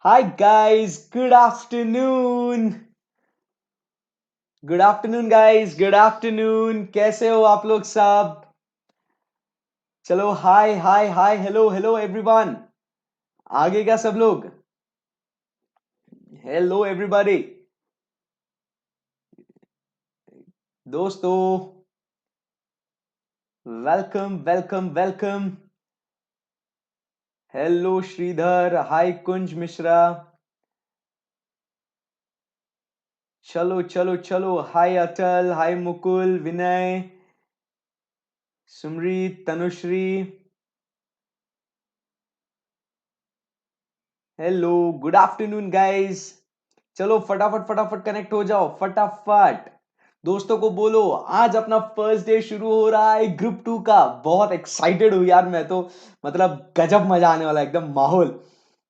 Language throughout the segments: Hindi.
Hi guys, good afternoon. Good afternoon guys, good afternoon. कैसे हो आप लोग सब? चलो hi hi hi hello hello everyone. आगे क्या सब लोग? Hello everybody. दोस्तों, welcome welcome welcome. Hello Shridhar, hi Kunj Mishra. चलो चलो चलो, hi Atal, hi Mukul, Vinay, Sumreet, Tanushree. Hello, good afternoon guys. चलो फटाफट फटाफट कनेक्ट हो जाओ, फटाफट. दोस्तों को बोलो, आज अपना फर्स्ट डे शुरू हो रहा है ग्रुप 2 का. बहुत एक्साइटेड हूं यार मैं तो. मतलब गजब मजा आने वाला है, एकदम माहौल.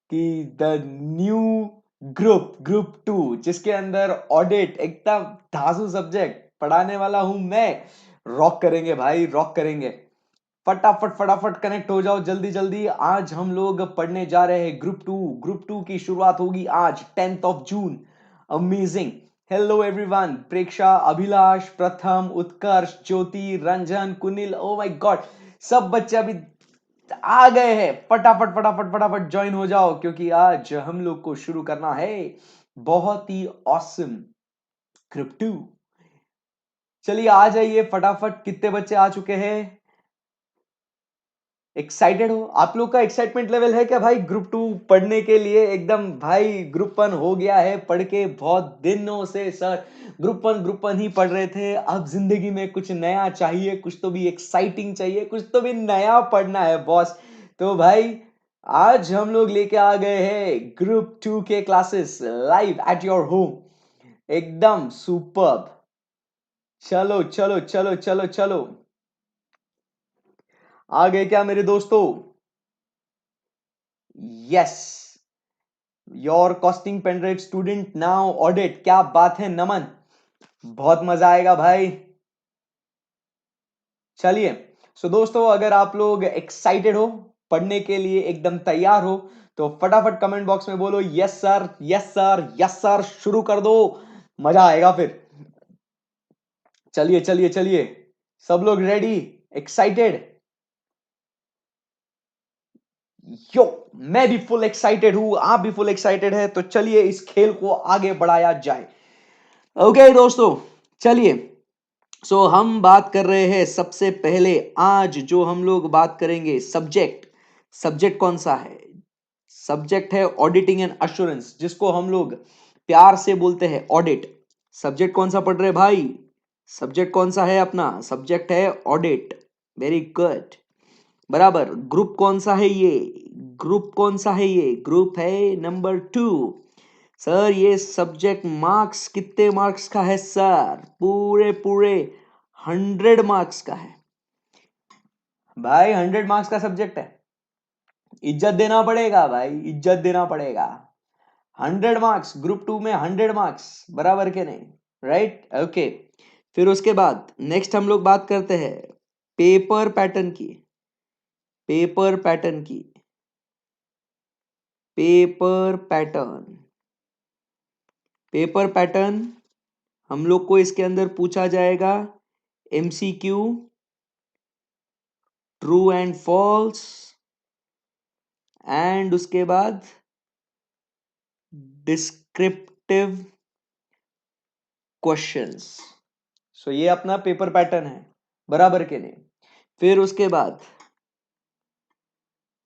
कि द न्यू ग्रुप 2 जिसके अंदर ऑडिट एकदम धांसू सब्जेक्ट पढ़ाने वाला हूं मैं. रॉक करेंगे भाई, रॉक करेंगे. फटाफट फटाफट कनेक्ट हो जाओ जल्दी जल्दी. आज हम लोग पढ़ने जा रहे हैं ग्रुप टू की शुरुआत होगी आज 10th of June. Amazing. Hello everyone. Preksha, Abhilash, Pratham, Utkarsh, Jyoti, Ranjan, Kunil, oh my God. सब बच्चे अभी आ गए हैं. फटाफट फटाफट फटाफट ज्वाइन हो जाओ क्योंकि आज हम लोग को शुरू करना है बहुत ही ऑसम ग्रुप 2. चलिए आ जाइए फटाफट. कितने बच्चे आ चुके हैं? एक्साइटेड हो? आप लोग का एक्साइटमेंट लेवल है क्या भाई ग्रुप 2 पढ़ने के लिए? एकदम भाई ग्रुप 1 हो गया है पढ़ के बहुत दिनों से सर. ग्रुप 1 ही पढ़ रहे थे. अब जिंदगी में कुछ नया चाहिए, कुछ तो भी एक्साइटिंग चाहिए, कुछ तो भी नया पढ़ना है बॉस. तो भाई आज हम लोग लेके आ गए हैं ग्रुप 2 के classes live at your home. एकदम सुपर्ब. चलो चलो चलो चलो चलो. आ गए क्या मेरे दोस्तों? Yes. Your costing pendrive student now audit. क्या बात है नमन. बहुत मजा आएगा भाई. चलिए. सो दोस्तों, अगर आप लोग एक्साइटेड हो, पढ़ने के लिए एकदम तैयार हो, तो फटाफट कमेंट बॉक्स में बोलो yes sir, yes sir, yes sir. शुरू कर दो. मजा आएगा फिर. चलिए चलिए चलिए. सब लोग रेडी? एक्साइटेड? यो. मैं भी फुल एक्साइटेड हूं, आप भी फुल एक्साइटेड है, तो चलिए इस खेल को आगे बढ़ाया जाए. ओके दोस्तों, चलिए. हम बात कर रहे हैं सबसे पहले. आज जो हम लोग बात करेंगे सब्जेक्ट. सब्जेक्ट कौन सा है? सब्जेक्ट है ऑडिटिंग एंड अश्योरेंस, जिसको हम लोग प्यार से बोलते हैं ऑडिट. सब्जेक्ट कौन सा पढ़ रहे भाई? सब्जेक्ट कौन सा है अपना? सब्जेक्ट है ऑडिट. Very good. बराबर. ग्रुप कौन सा है ये? ग्रुप कौन सा है ये? ग्रुप है नंबर 2. सर ये सब्जेक्ट मार्क्स कितने मार्क्स का है सर? पूरे पूरे 100 मार्क्स का है भाई. 100 मार्क्स का सब्जेक्ट है. इज्जत देना पड़ेगा भाई, इज्जत देना पड़ेगा. 100 मार्क्स ग्रुप 2 में. 100 मार्क्स बराबर के नहीं? राइट. ओके. फिर उसके बाद नेक्स्ट हम लोग बात करते हैं पेपर पैटर्न की. पेपर पैटर्न की. Paper pattern. पेपर पैटर्न हम लोग को इसके अंदर पूछा जाएगा MCQ, true and false, and उसके बाद डिस्क्रिप्टिव क्वेश्चंस. सो ये अपना पेपर पैटर्न है. बराबर के नहीं? फिर उसके बाद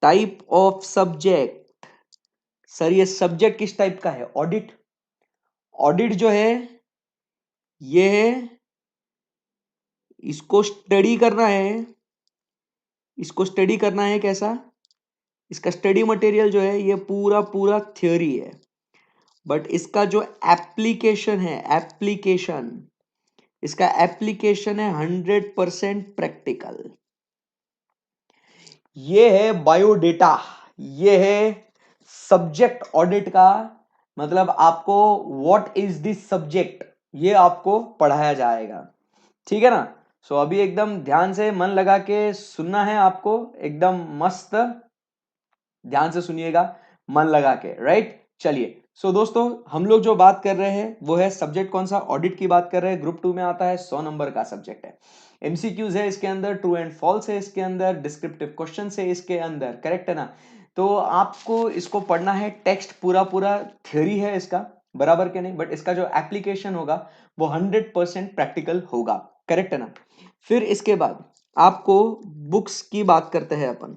टाइप ऑफ सब्जेक्ट. सर ये सब्जेक्ट किस टाइप का है? ऑडिट. ऑडिट जो है ये है, इसको स्टडी करना है. इसको स्टडी करना है कैसा? इसका स्टडी मटेरियल जो है ये पूरा पूरा थ्योरी है. बट इसका जो एप्लीकेशन है, एप्लीकेशन, इसका एप्लीकेशन है 100% प्रैक्टिकल. ये है बायोडेटा. ये है सब्जेक्ट ऑडिट का. मतलब आपको व्हाट इज दिस सब्जेक्ट, ये आपको पढ़ाया जाएगा. ठीक है ना? सो अभी एकदम ध्यान से मन लगा के सुनना है आपको, एकदम मस्त ध्यान से सुनिएगा, मन लगा के, राइट। चलिए, सो दोस्तों हम लोग जो बात कर रहे हैं वो है सब्जेक्ट कौन सा, ऑडिट की बात कर रहे हैं। ग्रुप 2 में आता है, 100 नंबर का सब्जेक्ट है। एमसीक्यूज है इसके अंदर, ट्रू एंड फॉल्स है इसके अंदर, डिस्क्रिप्टिव क्वेश्चन है इसके अंदर, करेक्ट है ना। तो आपको इसको पढ़ना है, टेक्स्ट पूरा पूरा थ्योरी है इसका, बराबर के नहीं, बट इसका जो एप्लीकेशन होगा वो 100% प्रैक्टिकल होगा, करेक्ट है ना। फिर इसके बाद आपको बुक्स की बात करते हैं अपन,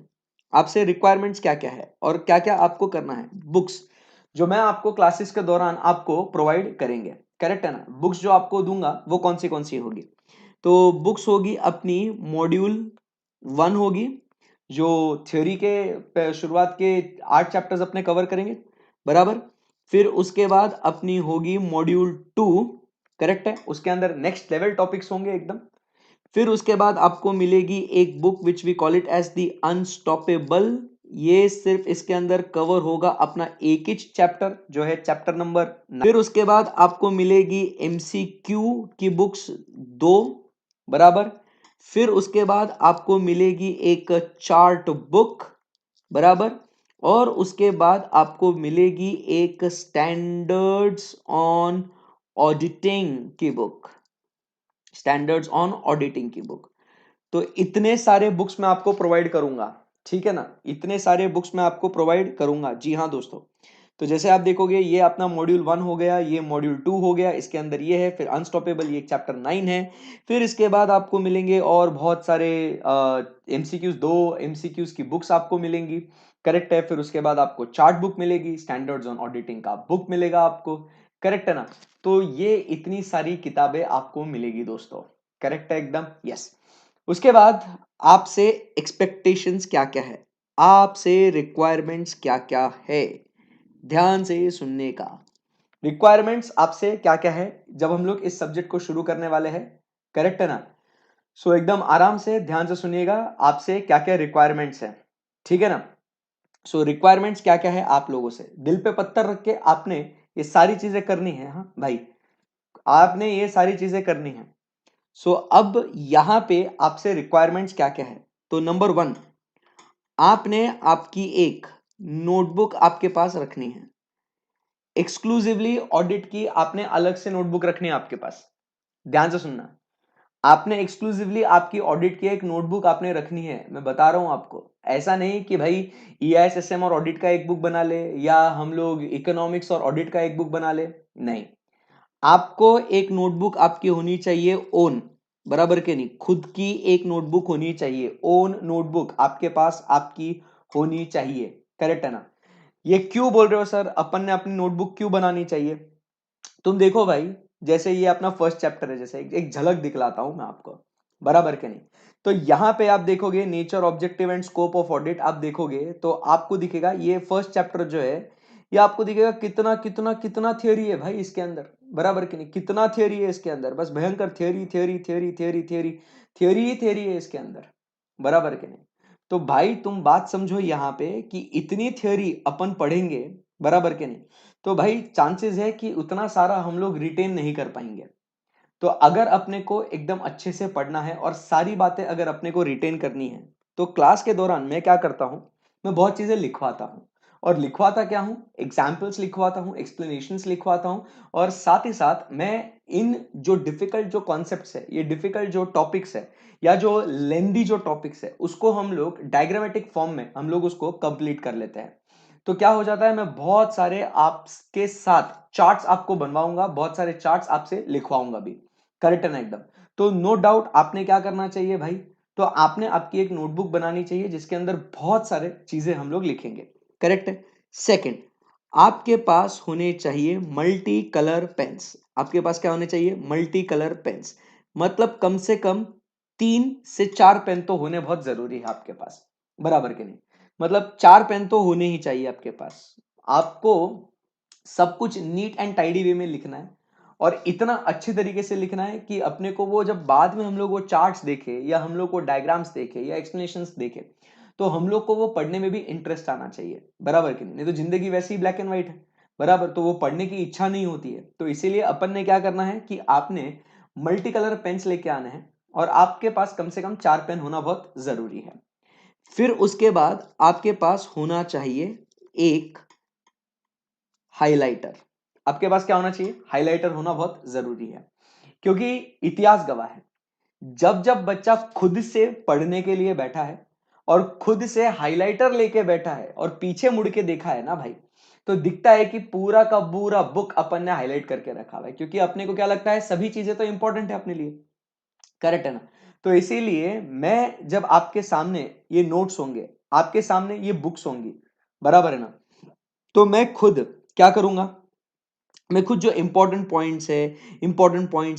आपसे रिक्वायरमेंट्स क्या क्या है और क्या क्या आपको करना है। बुक्स जो मैं आपको क्लासेस के दौरान आपको प्रोवाइड करेंगे, करेक्ट है ना। बुक्स जो आपको दूंगा वो कौन सी होगी, तो बुक्स होगी अपनी मॉड्यूल 1 होगी, जो थ्योरी के शुरुआत के 8 चैप्टर्स अपने कवर करेंगे, बराबर। फिर उसके बाद अपनी होगी मॉड्यूल 2, करेक्ट है, उसके अंदर नेक्स्ट लेवल टॉपिक्स होंगे एकदम। फिर उसके बाद आपको मिलेगी एक book which we call it as the unstoppable, ये सिर्फ इसके अंदर कवर होगा अपना एक ही चैप्टर जो है चैप्टर नंबर 9। फिर उसके बाद आपको मिलेगी एमसीक्यू की बुक्स 2, बराबर। फिर उसके बाद आपको मिलेगी एक चार्ट बुक, बराबर। और उसके बाद आपको मिलेगी एक स्टैंडर्ड्स ऑन ऑडिटिंग की बुक, स्टैंडर्ड्स ऑन ऑडिटिंग की बुक। तो इतने सारे बुक्स मैं आपको प्रोवाइड करूंगा, ठीक है ना, इतने सारे बुक्स मैं आपको प्रोवाइड करूंगा, जी हाँ दोस्तों। तो जैसे आप देखोगे ये अपना मॉड्यूल 1 हो गया, ये मॉड्यूल 2 हो गया, इसके अंदर ये है, फिर अनस्टॉपेबल ये चैप्टर 9 है। फिर इसके बाद आपको मिलेंगे और बहुत सारे एमसीक्यूज, 2 एमसीक्यूज की बुक्स आपको मिलेंगी, करेक्ट है। फिर उसके बाद आपको चार्ट बुक मिलेगी, स्टैंडर्ड्स ऑन ऑडिटिंग का बुक मिलेगा आपको, करेक्ट है ना। तो ये इतनी सारी किताबें आपको मिलेगी दोस्तों, करेक्ट है एकदम, यस। उसके बाद आपसे एक्सपेक्टेशंस क्या क्या है, आपसे रिक्वायरमेंट्स क्या क्या है, ध्यान से सुनने का। रिक्वायरमेंट्स आपसे क्या क्या है जब हम लोग इस सब्जेक्ट को शुरू करने वाले हैं, करेक्ट है ना। सो एकदम आराम से ध्यान से सुनिएगा, आपसे क्या क्या रिक्वायरमेंट्स है, ठीक है ना। सो रिक्वायरमेंट्स क्या क्या है आप लोगों से, दिल पे पत्थर रख के आपने ये सारी चीजें करनी है, हाँ भाई, आपने ये सारी चीजें करनी है। सो अब यहां पे आपसे रिक्वायरमेंट्स क्या क्या है, तो नंबर 1, आपने आपकी एक नोटबुक आपके पास रखनी है, एक्सक्लूसिवली ऑडिट की आपने अलग से नोटबुक रखनी है आपके पास, ध्यान से सुनना। आपने एक्सक्लूसिवली आपकी ऑडिट की एक नोटबुक आपने रखनी है, मैं बता रहा हूं आपको। ऐसा नहीं कि भाई ईआईएसएसएम और ऑडिट का एक बुक बना ले, या हम लोग इकोनॉमिक्स और ऑडिट का एक बुक बना ले, नहीं। आपको एक नोटबुक आपकी होनी चाहिए ओन, बराबर के नहीं, खुद की एक नोटबुक होनी चाहिए, ओन नोटबुक आपके पास आपकी होनी चाहिए, करेक्ट है ना। ये क्यों बोल रहे हो सर, अपन ने अपनी नोटबुक क्यों बनानी चाहिए। तुम देखो भाई, जैसे ये अपना फर्स्ट चैप्टर है, जैसे एक झलक दिखलाता हूं मैं आपको, बराबर के नहीं। तो यहां पे आप देखोगे nature, objective and scope of audit, आप देखोगे तो आपको दिखेगा ये फर्स्ट चैप्टर जो है, ये आपको दिखेगा कितना कितना कितना थियोरी है भाई इसके अंदर, बराबर के नहीं, कितना थियोरी है इसके अंदर, बस भयंकर theory theory theory theory theory theory ही थियोरी है इसके अंदर, बराबर के नहीं। तो भाई तुम बात समझो यहां पे कि इतनी थियोरी अपन पढ़ेंगे, बराबर के नहीं, तो भाई चांसेस है कि उतना सारा हम लोग रिटेन नहीं कर पाएंगे। तो अगर अपने को एकदम अच्छे से पढ़ना है और सारी बातें अगर अपने को रिटेन करनी है, तो क्लास के दौरान मैं क्या करता हूं, मैं बहुत चीजें लिखवाता हूं। और लिखवाता क्या हूं, एग्जाम्पल्स लिखवाता हूं, एक्सप्लेनेशंस लिखवाता हूं, और साथ ही साथ मैं इन जो डिफिकल्ट जो कॉन्सेप्ट्स है, ये डिफिकल्ट जो टॉपिक्स है, या जो लेंदी जो टॉपिक्स है, उसको हम लोग डायग्रामेटिक फॉर्म में हम लोग उसको कंप्लीट कर लेते हैं। तो क्या हो जाता है, मैं बहुत सारे आपके साथ चार्ट्स आपको बनवाऊंगा, बहुत सारे चार्ट्स आपसे लिखवाऊंगा भी, करेक्ट है ना एकदम। तो नो डाउट आपने क्या करना चाहिए भाई, तो आपने आपकी एक नोटबुक बनानी चाहिए जिसके अंदर बहुत सारे चीजें हम लोग लिखेंगे, करेक्ट है। सेकंड, आपके पास होने चाहिए मल्टी कलर पेन्स, आपके पास क्या होने चाहिए, मल्टी कलर पेन्स। मतलब कम से कम 3 से 4 पेन तो होने बहुत जरूरी है आपके पास, बराबर के नहीं, मतलब 4 पेन तो होने ही चाहिए आपके पास। आपको सब कुछ नीट एंड टाइडी वे में लिखना है, और इतना अच्छे तरीके से लिखना है कि अपने को वो जब बाद में हम लोग वो चार्ट्स देखे, या हम लोग को डायग्राम्स देखे, या एक्सप्लेनेशंस देखे, तो हम लोग को वो पढ़ने में भी इंटरेस्ट आना चाहिए, बराबर कि नहीं तो जिंदगी वैसे ही ब्लैक एंड व्हाइट है, बराबर, तो वो पढ़ने की इच्छा नहीं होती है। तो इसीलिए अपन ने क्या करना है कि आपने मल्टी कलर पेन्स लेके आने हैं, और आपके पास कम से कम 4 पेन होना बहुत जरूरी है। फिर उसके बाद आपके पास होना चाहिए एक हाइलाइटर। आपके पास क्या होना चाहिए? हाइलाइटर होना बहुत जरूरी है, क्योंकि इतिहास गवाह है, जब जब बच्चा खुद से पढ़ने के लिए बैठा है और खुद से हाइलाइटर लेके बैठा है और पीछे मुड़ के देखा है ना भाई, तो दिखता है कि पूरा का पूरा बुक अपन ने हाईलाइट करके रखा हुआ है, क्योंकि अपने को क्या लगता है सभी चीजें तो इंपॉर्टेंट है अपने लिए, करेक्ट है ना। तो इसीलिए मैं जब आपके सामने ये नोट्स होंगे, आपके सामने ये बुक्स होंगी, बराबर है ना, तो मैं खुद क्या करूंगा, मैं खुद जो इंपॉर्टेंट पॉइंट्स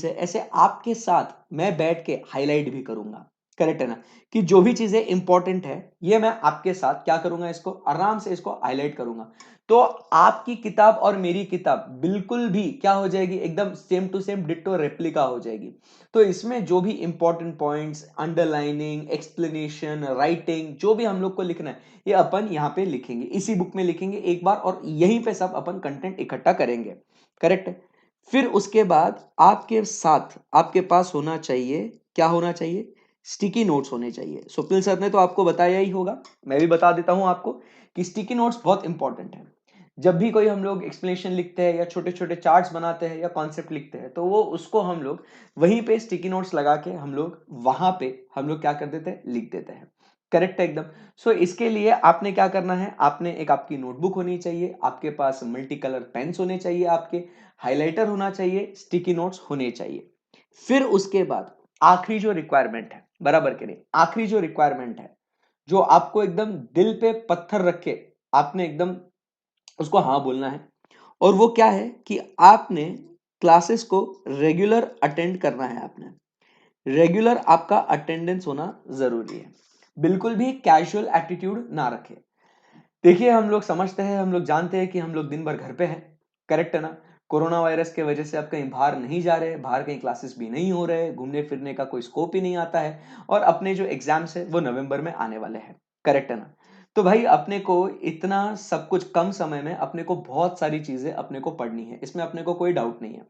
है ऐसे आपके साथ मैं बैठ के हाईलाइट भी करूंगा, करेक्ट है ना, कि जो भी चीजें इंपॉर्टेंट है ये मैं आपके साथ क्या करूंगा, इसको आराम से इसको हाईलाइट करूंगा। तो आपकी किताब और मेरी किताब बिल्कुल भी क्या हो जाएगी, एकदम same to same ditto replica हो जाएगी। तो इसमें जो भी important points, underlining, explanation, writing, जो भी हम लोग को लिखना है ये अपन यहाँ पे लिखेंगे, इसी बुक में लिखेंगे एक बार, और यहीं पे सब अपन कंटेंट इकट्ठा करेंगे, करेक्ट है। फिर उसके बाद आपके साथ आपके पास होना चाहिए, क्या होना चाहिए, स्टिकी नोट्स होने चाहिए। स्वप्निल सर ने तो आपको बताया ही होगा, मैं भी बता देता हूं आपको कि स्टिकी नोट्स बहुत इंपॉर्टेंट है। जब भी कोई हम लोग एक्सप्लेनेशन लिखते हैं या छोटे छोटे चार्ट्स बनाते हैं या कॉन्सेप्ट लिखते हैं, तो वो उसको हम लोग वहीं पे स्टिकी नोट्स लगा के हम लोग वहां पे हम लोग क्या कर देते हैं, लिख देते हैं, करेक्ट है एकदम। सो इसके लिए आपने क्या करना है, आपने एक आपकी नोटबुक होनी चाहिए, आपके पास मल्टी कलर पेन्स होने चाहिए, आपके हाइलाइटर होना चाहिए, स्टिकी नोट्स होने चाहिए। फिर उसके बाद आखिरी जो रिक्वायरमेंट है, बराबर के नहीं, आखिरी जो रिक्वायरमेंट है, जो आपको एकदम दिल पे पत्थर रख के आपने एकदम उसको हाँ बोलना है, और वो क्या है कि आपने क्लासेस को रेगुलर अटेंड करना है। आपने रेगुलर आपका अटेंडेंस होना जरूरी है, बिल्कुल भी कैजुअल एटीट्यूड ना रखे। देखिए हम लोग समझते हैं, हम लोग जानते हैं कि हम लोग दिन भर घर पे हैं, करेक्ट है ना। कोरोना वायरस के वजह से आप कहीं बाहर नहीं जा रहे, बाहर कहीं क्लासेस भी नहीं हो रहे, घूमने फिरने का कोई स्कोप ही नहीं आता है, और अपने जो एग्जाम्स है वो नवंबर में आने वाले हैं, करेक्ट है ना। तो भाई अपने को इतना सब कुछ कम समय में अपने को बहुत सारी चीजें अपने को पढ़नी है, इसमें अपने को कोई डाउट नहीं है।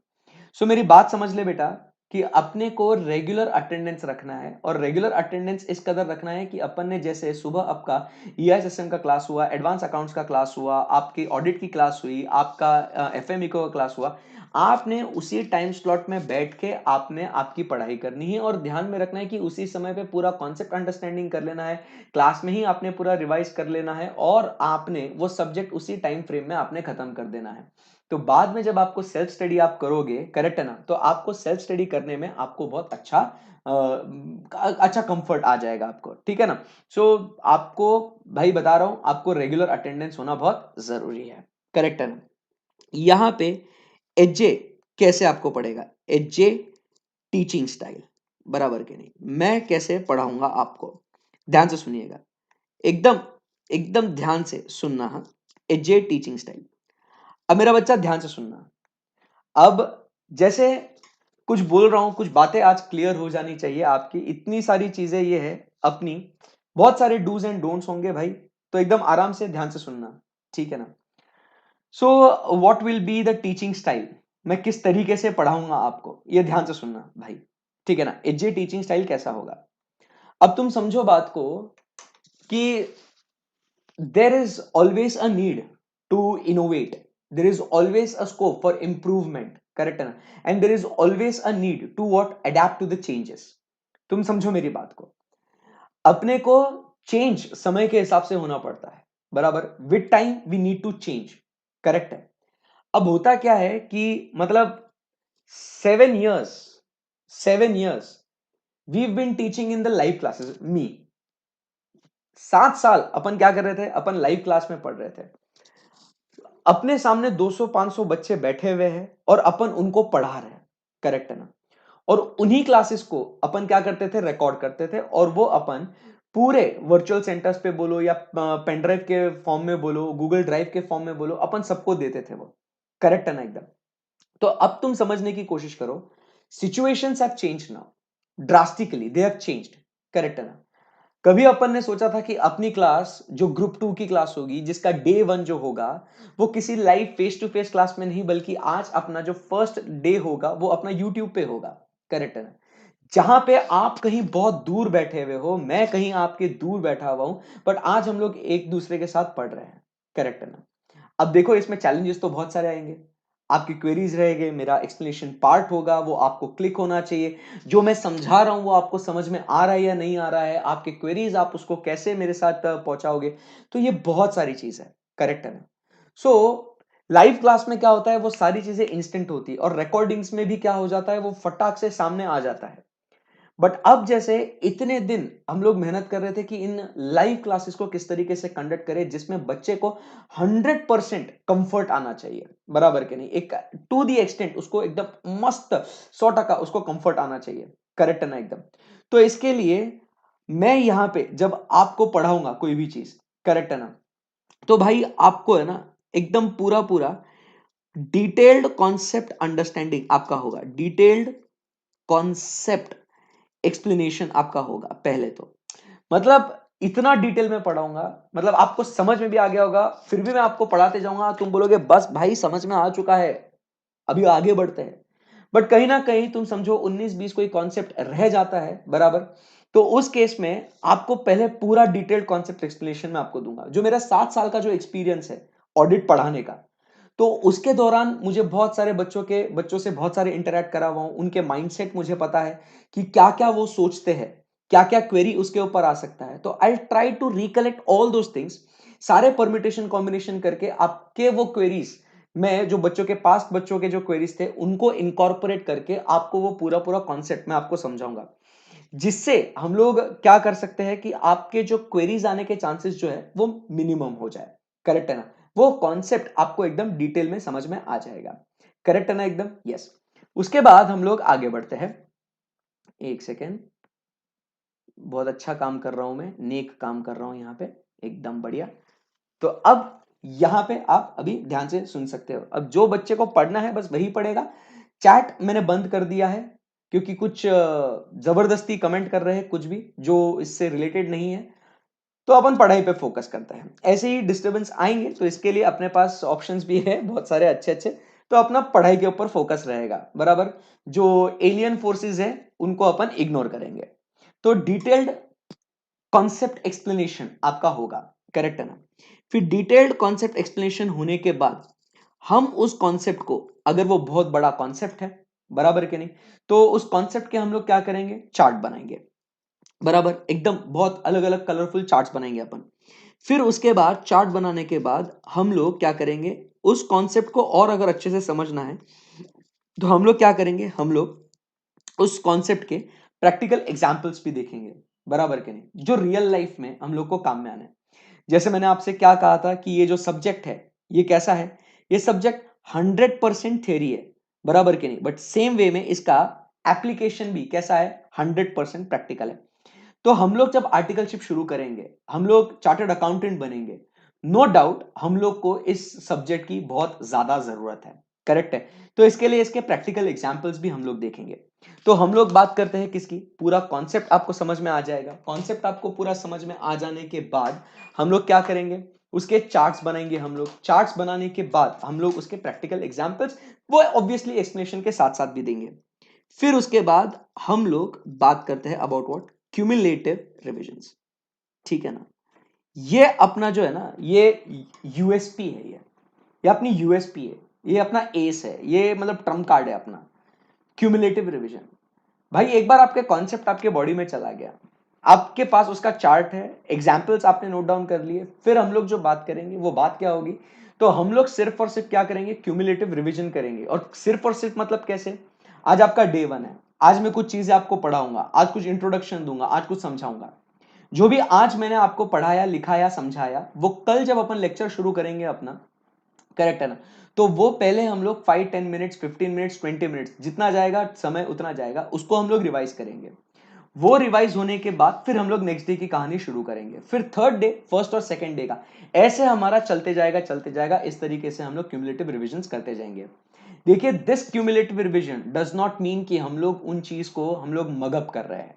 सो मेरी बात समझ ले बेटा, कि अपने को रेगुलर अटेंडेंस रखना है, और रेगुलर अटेंडेंस इस कदर रखना है कि अपन ने जैसे सुबह आपका ईआईएसएम का क्लास हुआ, एडवांस अकाउंट्स का क्लास हुआ, आपकी ऑडिट की क्लास हुई, आपका एफएमईको का क्लास हुआ, आपने उसी टाइम स्लॉट में बैठ के आपने आपकी पढ़ाई करनी है, और ध्यान में रखना है कि उसी समय पे पूरा कॉन्सेप्ट अंडरस्टैंडिंग कर लेना है, क्लास में ही आपने पूरा रिवाइज कर लेना है, और आपने वो सब्जेक्ट उसी टाइम फ्रेम में आपने खत्म कर देना है। तो बाद में जब आपको सेल्फ स्टडी आप करोगे, करेक्ट है ना, तो आपको सेल्फ स्टडी करने में आपको बहुत अच्छा कंफर्ट आ जाएगा आपको, ठीक है ना। सो आपको भाई बता रहा हूं, आपको रेगुलर अटेंडेंस होना बहुत जरूरी है, करेक्ट है ना। यहां पे एजे कैसे आपको पड़ेगा, एजे टीचिंग स्टाइल, बराबर के नहीं, मैं कैसे पढ़ाऊंगा आपको, ध्यान से सुनिएगा, एकदम एकदम ध्यान से सुनना। हाँ, एजे टीचिंग स्टाइल। अब मेरा बच्चा ध्यान से सुनना। अब जैसे कुछ बोल रहा हूं, कुछ बातें आज क्लियर हो जानी चाहिए आपकी, इतनी सारी चीजें ये है अपनी, बहुत सारे डूज एंड डोंट्स होंगे भाई, तो एकदम आराम से ध्यान से सुनना, ठीक है ना। So what will be the teaching style, मैं किस तरीके से पढ़ाऊंगा आपको, ये ध्यान से सुनना भाई, ठीक है ना। एजे टीचिंग स्टाइल कैसा होगा, अब तुम समझो बात को कि there is always a need to innovate, there is always a scope for improvement, correct है ना, and there is always a need to what, adapt to the changes। तुम समझो मेरी बात को, अपने को चेंज समय के हिसाब से होना पड़ता है, बराबर, with time we need to change, correct है। अब होता क्या है कि मतलब 7 years, 7 years we've been teaching in the live classes, me 7 साल अपन क्या कर रहे थे, अपन लाइव क्लास में पढ़ रहे थे, अपने सामने 200-500 बच्चे बैठे हुए हैं और अपन उनको पढ़ा रहे हैं, करेक्ट है ना। और उन्हीं क्लासेस को अपन क्या करते थे, रिकॉर्ड करते थे, और वो अपन पूरे वर्चुअल सेंटर्स पे बोलो या पेन ड्राइव के फॉर्म में बोलो, गूगल ड्राइव के फॉर्म में बोलो, अपन सबको देते थे वो, करेक्ट है ना एकदम। तो अब तुम समझने की कोशिश करो, situations have changed now drastically, they have changed, correct है ना। कभी अपन ने सोचा था कि अपनी क्लास जो ग्रुप 2 की क्लास होगी, जिसका डे 1 जो होगा वो किसी live face to face class में नहीं, बल्कि आज अपना जो फर्स्ट डे होगा वो अपना यूट्यूब पे होगा, करेक्ट है ना। जहां पे आप कहीं बहुत दूर बैठे हुए हो, मैं कहीं आपके दूर बैठा हुआ हूं, बट आज हम लोग एक दूसरे के साथ पढ़ रहे हैं। करेक्ट है ना? अब देखो इसमें चैलेंजेस तो बहुत सारे आएंगे। आपकी क्वेरीज रहेंगे, मेरा एक्सप्लेनेशन पार्ट होगा, वो आपको क्लिक होना चाहिए। जो मैं समझा रहा हूं वो आपको समझ में आ रहा है या नहीं आ रहा है, आपके क्वेरीज आप उसको कैसे मेरे साथ पहुंचाओगे। तो ये बहुत सारी चीज है। करेक्ट है ना? सो लाइव क्लास में क्या होता है, वो सारी चीजें इंस्टेंट होती है, और रिकॉर्डिंग्स में भी क्या हो जाता है, वो फटाक से सामने आ जाता है। बट अब जैसे इतने दिन हम लोग मेहनत कर रहे थे कि इन लाइव क्लासेस को किस तरीके से कंडक्ट करें जिसमें बच्चे को 100% कंफर्ट आना चाहिए, बराबर के नहीं, एक टू दी एक्सटेंट उसको एकदम मस्त 100% उसको कंफर्ट आना चाहिए। करेक्ट है ना? एकदम। तो इसके लिए मैं यहां पे जब आपको पढ़ाऊंगा कोई भी चीज, करेक्ट है ना, तो भाई आपको है ना एकदम पूरा पूरा डिटेल्ड कॉन्सेप्ट अंडरस्टैंडिंग आपका होगा, डिटेल्ड कॉन्सेप्ट एक्सप्लेनेशन आपका होगा पहले तो। मतलब इतना डिटेल में पढ़ाऊंगा, मतलब आपको समझ में भी आ गया होगा, फिर भी मैं आपको पढ़ाते जाऊंगा, तुम बोलोगे बस भाई समझ में आ चुका है, अभी आगे बढ़ते हैं। बट कहीं ना कहीं तुम समझो 19-20 कोई कॉन्सेप्ट रह जाता है, बराबर। तो उस केस में आपको पहले पूरा डिटेल्ड कॉन्सेप्ट एक्सप्लेनेशन में आपको दूंगा। जो मेरा 7 साल का जो एक्सपीरियंस है ऑडिट पढ़ाने का, तो उसके दौरान मुझे बहुत सारे बच्चों से बहुत सारे इंटरेक्ट करा हुआ हूं, उनके माइंडसेट मुझे पता है कि क्या क्या वो सोचते हैं, क्या क्या क्वेरी उसके ऊपर आ सकता है। तो I try to recollect all those things, सारे परम्यूटेशन कॉम्बिनेशन करके आपके वो क्वेरीज, मैं जो बच्चों के जो क्वेरीज थे उनको इनकॉर्पोरेट करके आपको वो पूरा पूरा कॉन्सेप्ट मैं आपको समझाऊंगा, जिससे हम लोग क्या कर सकते हैं कि आपके जो क्वेरीज आने के चांसेस जो है वो मिनिमम हो जाए। करेक्ट है ना? वो कॉन्सेप्ट आपको एकदम डिटेल में समझ में आ जाएगा। करेक्ट है ना? एकदम यस। उसके बाद हम लोग आगे बढ़ते हैं। एक सेकेंड, बहुत अच्छा काम कर रहा हूं मैं, नेक काम कर रहा हूं यहां पे, एकदम बढ़िया। तो अब यहां पे आप अभी ध्यान से सुन सकते हो। अब जो बच्चे को पढ़ना है बस वही पढ़ेगा। चैट मैंने बंद कर दिया है, क्योंकि कुछ जबरदस्ती कमेंट कर रहे हैं कुछ भी जो इससे रिलेटेड नहीं है। तो अपन पढ़ाई पे फोकस करते हैं। ऐसे ही डिस्टरबेंस आएंगे तो इसके लिए अपने पास ऑप्शंस भी है बहुत सारे अच्छे अच्छे। तो अपना पढ़ाई के ऊपर फोकस रहेगा, बराबर। जो एलियन फोर्सेस है उनको अपन इग्नोर करेंगे। तो डिटेल्ड कॉन्सेप्ट एक्सप्लेनेशन आपका होगा। करेक्ट है ना? फिर डिटेल्ड कॉन्सेप्ट एक्सप्लेनेशन होने के बाद हम उस कॉन्सेप्ट को, अगर वो बहुत बड़ा कॉन्सेप्ट है, बराबर के नहीं, तो उस कॉन्सेप्ट के हम लोग क्या करेंगे, चार्ट बनाएंगे, बराबर। एकदम बहुत अलग अलग कलरफुल चार्ट्स बनाएंगे अपन। फिर उसके बाद चार्ट बनाने के बाद हम लोग क्या करेंगे, उस कॉन्सेप्ट को और अगर अच्छे से समझना है तो हम लोग क्या करेंगे, हम लोग उस कॉन्सेप्ट के प्रैक्टिकल एग्जाम्पल्स भी देखेंगे, बराबर के नहीं, जो रियल लाइफ में हम लोग को काम में आने। जैसे मैंने आपसे क्या कहा था कि ये जो सब्जेक्ट है ये कैसा है, ये सब्जेक्ट 100% थ्योरी है, बराबर के नहीं, बट सेम वे में इसका एप्लीकेशन भी कैसा है, 100% प्रैक्टिकल है। तो हम लोग जब आर्टिकलशिप शुरू करेंगे, हम लोग चार्टर्ड अकाउंटेंट बनेंगे, नो डाउट हम लोग को इस सब्जेक्ट की बहुत ज्यादा जरूरत है। करेक्ट है? तो इसके लिए इसके प्रैक्टिकल एग्जांपल्स भी हम लोग देखेंगे। तो हम लोग बात करते हैं किसकी, पूरा कॉन्सेप्ट आपको समझ में आ जाएगा। कॉन्सेप्ट आपको पूरा समझ में आ जाने के बाद हम लोग क्या करेंगे, उसके चार्ट्स बनाएंगे। हम लोग चार्ट्स बनाने के बाद हम लोग उसके प्रैक्टिकल एग्जांपल्स, वो ऑब्वियसली एक्सप्लेनेशन के साथ साथ भी देंगे। फिर उसके बाद हम लोग बात करते हैं अबाउट व्हाट, क्यूमुलेटिव रिविजन्स। ठीक है ना? ये अपना जो है ना, ये यूएसपी है, ये अपनी यूएसपी है, ये अपना एस है, ये मतलब ट्रम्प कार्ड है अपना, क्यूमुलेटिव रिवीजन। भाई एक बार आपके कॉन्सेप्ट आपके बॉडी में चला गया, आपके पास उसका चार्ट है, एग्जाम्पल्स आपने नोट डाउन कर लिए, फिर हम लोग जो बात करेंगे वो बात क्या होगी, तो हम लोग सिर्फ और सिर्फ क्या करेंगे, क्यूमुलेटिव रिवीजन करेंगे। और सिर्फ मतलब कैसे, आज आपका डे 1 है, आज मैं कुछ चीजें आपको पढ़ाऊंगा, आज कुछ इंट्रोडक्शन दूंगा, आज कुछ समझाऊंगा। जो भी आज मैंने आपको पढ़ाया, लिखाया, समझाया, वो कल जब अपन लेक्चर शुरू करेंगे अपना, करेक्ट है ना, तो वो पहले हम लोग 5-10 मिनट्स, 15 मिनट्स, 20 मिनट्स, जितना जाएगा समय उतना जाएगा, उसको हम लोग रिवाइज करेंगे। वो रिवाइज होने के बाद फिर हम लोग नेक्स्ट डे की कहानी शुरू करेंगे, फिर थर्ड डे, फर्स्ट और सेकंड डे का, ऐसे हमारा चलते जाएगा चलते जाएगा। इस तरीके से हम लोग क्यूमुलेटिव रिविजन करते जाएंगे। देखिए, this cumulative revision does not mean कि हम लोग उन चीज को हम लोग मगअप कर रहे हैं।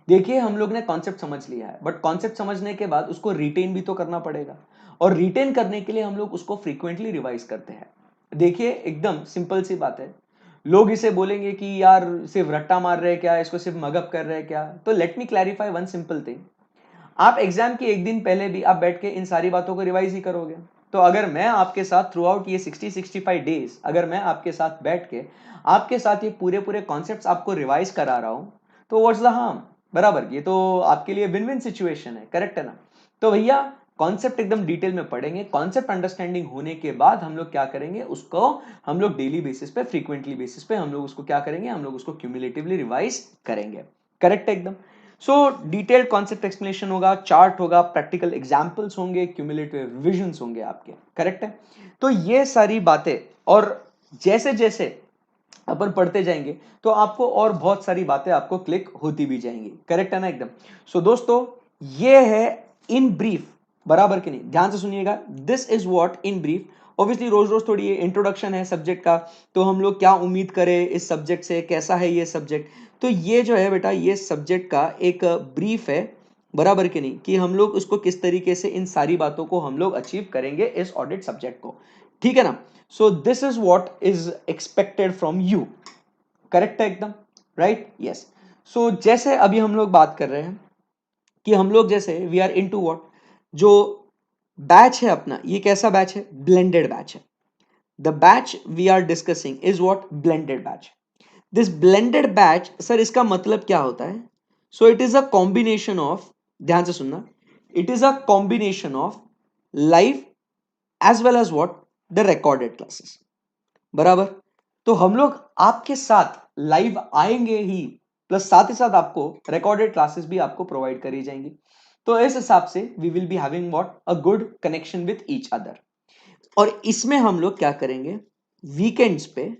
देखिए, हम लोग ने कॉन्सेप्ट समझ लिया है, बट कॉन्सेप्ट समझने के बाद उसको रिटेन भी तो करना पड़ेगा, और रिटेन करने के लिए हम लोग उसको फ्रीक्वेंटली रिवाइज करते हैं। देखिए एकदम सिंपल सी बात है, लोग इसे बोलेंगे कि यार सिर्फ रट्टा मार रहे हैं क्या, इसको सिर्फ मगअप कर रहे हैं क्या। तो let me clarify one simple thing, आप एग्जाम के एक दिन पहले भी आप बैठ के इन सारी बातों को रिवाइज ही करोगे। तो अगर मैं आपके साथ थ्रू आउट ये 60-65 डेज अगर मैं आपके साथ बैठ के आपके साथ ये पूरे पूरे कॉन्सेप्ट्स आपको रिवाइज करा रहा हूं, तो व्हाट्स द हार्म, बराबर, ये तो आपके लिए विन विन सिचुएशन है, करेक्ट है ना। तो भैया कॉन्सेप्ट एकदम डिटेल में पढ़ेंगे, कॉन्सेप्ट अंडरस्टैंडिंग होने के बाद हम लोग क्या करेंगे, उसको हम लोग डेली बेसिस पे, फ्रीक्वेंटली बेसिस पे हम लोग उसको क्या करेंगे, हम लोग उसको क्यूमुलेटिवली रिवाइज करेंगे, करेक्ट है एकदम। सो डिटेल्ड कॉन्सेप्ट एक्सप्लेनेशन होगा, चार्ट होगा, प्रैक्टिकल एग्जांपल्स होंगे, क्यूमुलेटिव रिविजन्स होंगे आपके, करेक्ट है। तो ये सारी बातें, और जैसे जैसे अपन पढ़ते जाएंगे तो आपको और बहुत सारी बातें आपको क्लिक होती भी जाएंगी, करेक्ट है ना एकदम। सो दोस्तों ये है इन ब्रीफ, बराबर कि नहीं, ध्यान से सुनिएगा, this is what in brief. Obviously रोज रोज थोड़ी ये इंट्रोडक्शन है सब्जेक्ट का, तो हम लोग क्या उम्मीद करें इस सब्जेक्ट से, कैसा है ये सब्जेक्ट। तो ये जो है बेटा ये सब्जेक्ट का एक ब्रीफ है, बराबर कि नहीं, कि हम लोग उसको किस तरीके से इन सारी बातों को हम लोग अचीव करेंगे इस ऑडिट सब्जेक्ट को, ठीक है ना। सो this is what is expected from you, correct है एकदम, राइट, यस। सो जैसे अभी हम लोग बात कर रहे हैं कि हम लोग जैसे वी आर इनटू व्हाट, जो बैच है अपना, ये कैसा बैच है, ब्लेंडेड बैच है। The batch we are discussing is what, blended batch. This blended batch, sir इसका मतलब क्या होता है, so it is a combination of, ध्यान से सुनना, it is a combination of live as well as what, the recorded classes, बराबर। तो हम लोग आपके साथ लाइव आएंगे ही, प्लस साथ ही साथ आपको रिकॉर्डेड क्लासेस भी आपको प्रोवाइड करी जाएंगी। तो इस हिसाब से we will be having what, a good connection with each other. और इसमें हम लोग क्या करेंगे, वीकेंड्स पे,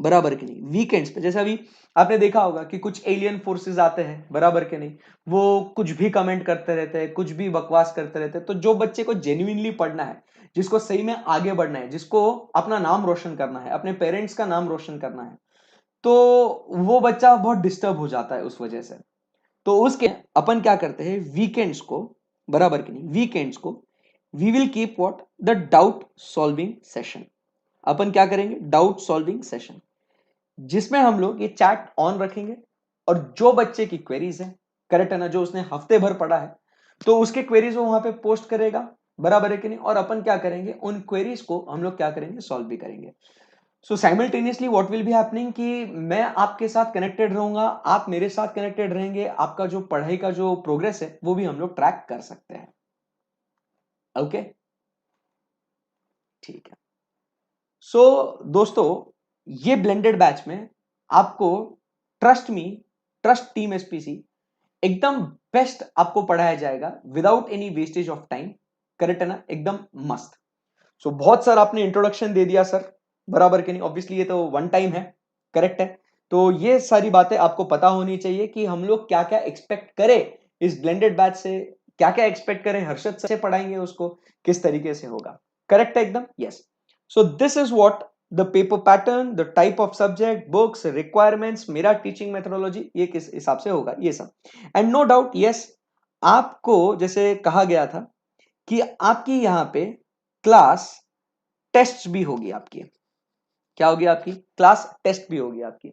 बराबर के नहीं, वीकेंड्स पे, जैसे अभी आपने देखा होगा कि कुछ एलियन फोर्सेस आते हैं, बराबर के नहीं, वो कुछ भी कमेंट करते रहते हैं, कुछ भी बकवास करते रहते हैं। तो जो बच्चे को जेन्युइनली पढ़ना है, जिसको सही में आगे बढ़ना है, जिसको अपना नाम रोशन करना है, अपने पेरेंट्स का नाम रोशन करना है, तो वो बच्चा बहुत डिस्टर्ब हो जाता है उस वजह से। तो उसके अपन क्या करते हैं, वीकेंड्स को, बराबर के नहीं, वीकेंड्स को we will keep what, the doubt solving session. अपन क्या करेंगे, डाउट सॉल्विंग सेशन, जिसमें हम लोग ये चैट ऑन रखेंगे, और जो बच्चे की क्वेरीज है, करेक्ट है ना, जो उसने हफ्ते भर पढ़ा है, तो उसके क्वेरीज वो वहां पे पोस्ट करेगा, बराबर है कि नहीं, और अपन क्या करेंगे, उन क्वेरीज को हम लोग क्या करेंगे, सॉल्व भी करेंगे। So simultaneously what will be happening कि मैं आपके साथ कनेक्टेड रहूंगा, आप मेरे साथ कनेक्टेड रहेंगे, आपका जो पढ़ाई का जो प्रोग्रेस है वो भी हम लोग ट्रैक कर सकते हैं, ओके, ठीक है। सो दोस्तों ये ब्लेंडेड बैच में आपको, trust me, trust team SPC, एकदम बेस्ट आपको पढ़ाया जाएगा without any wastage of time, correct है ना एकदम मस्त। सो बहुत सर आपने इंट्रोडक्शन दे दिया सर, बराबर के नहीं, ऑब्वियसली ये तो वन टाइम है, करेक्ट है। तो ये सारी बातें आपको पता होनी चाहिए कि हम लोग क्या क्या एक्सपेक्ट करें इस ब्लेंडेड बैच से, क्या क्या एक्सपेक्ट करें, हर्षद से पढ़ाएंगे उसको किस तरीके से होगा, करेक्ट है एकदम, yes. So this is what, the paper pattern, the type of subject, books, requirements, मेरा टीचिंग मेथोडोलॉजी, ये किस हिसाब से होगा ये सब। एंड नो डाउट यस, आपको जैसे कहा गया था कि आपकी यहां पे क्लास टेस्ट भी होगी आपकी, क्या होगी आपकी क्लास टेस्ट भी होगी आपकी।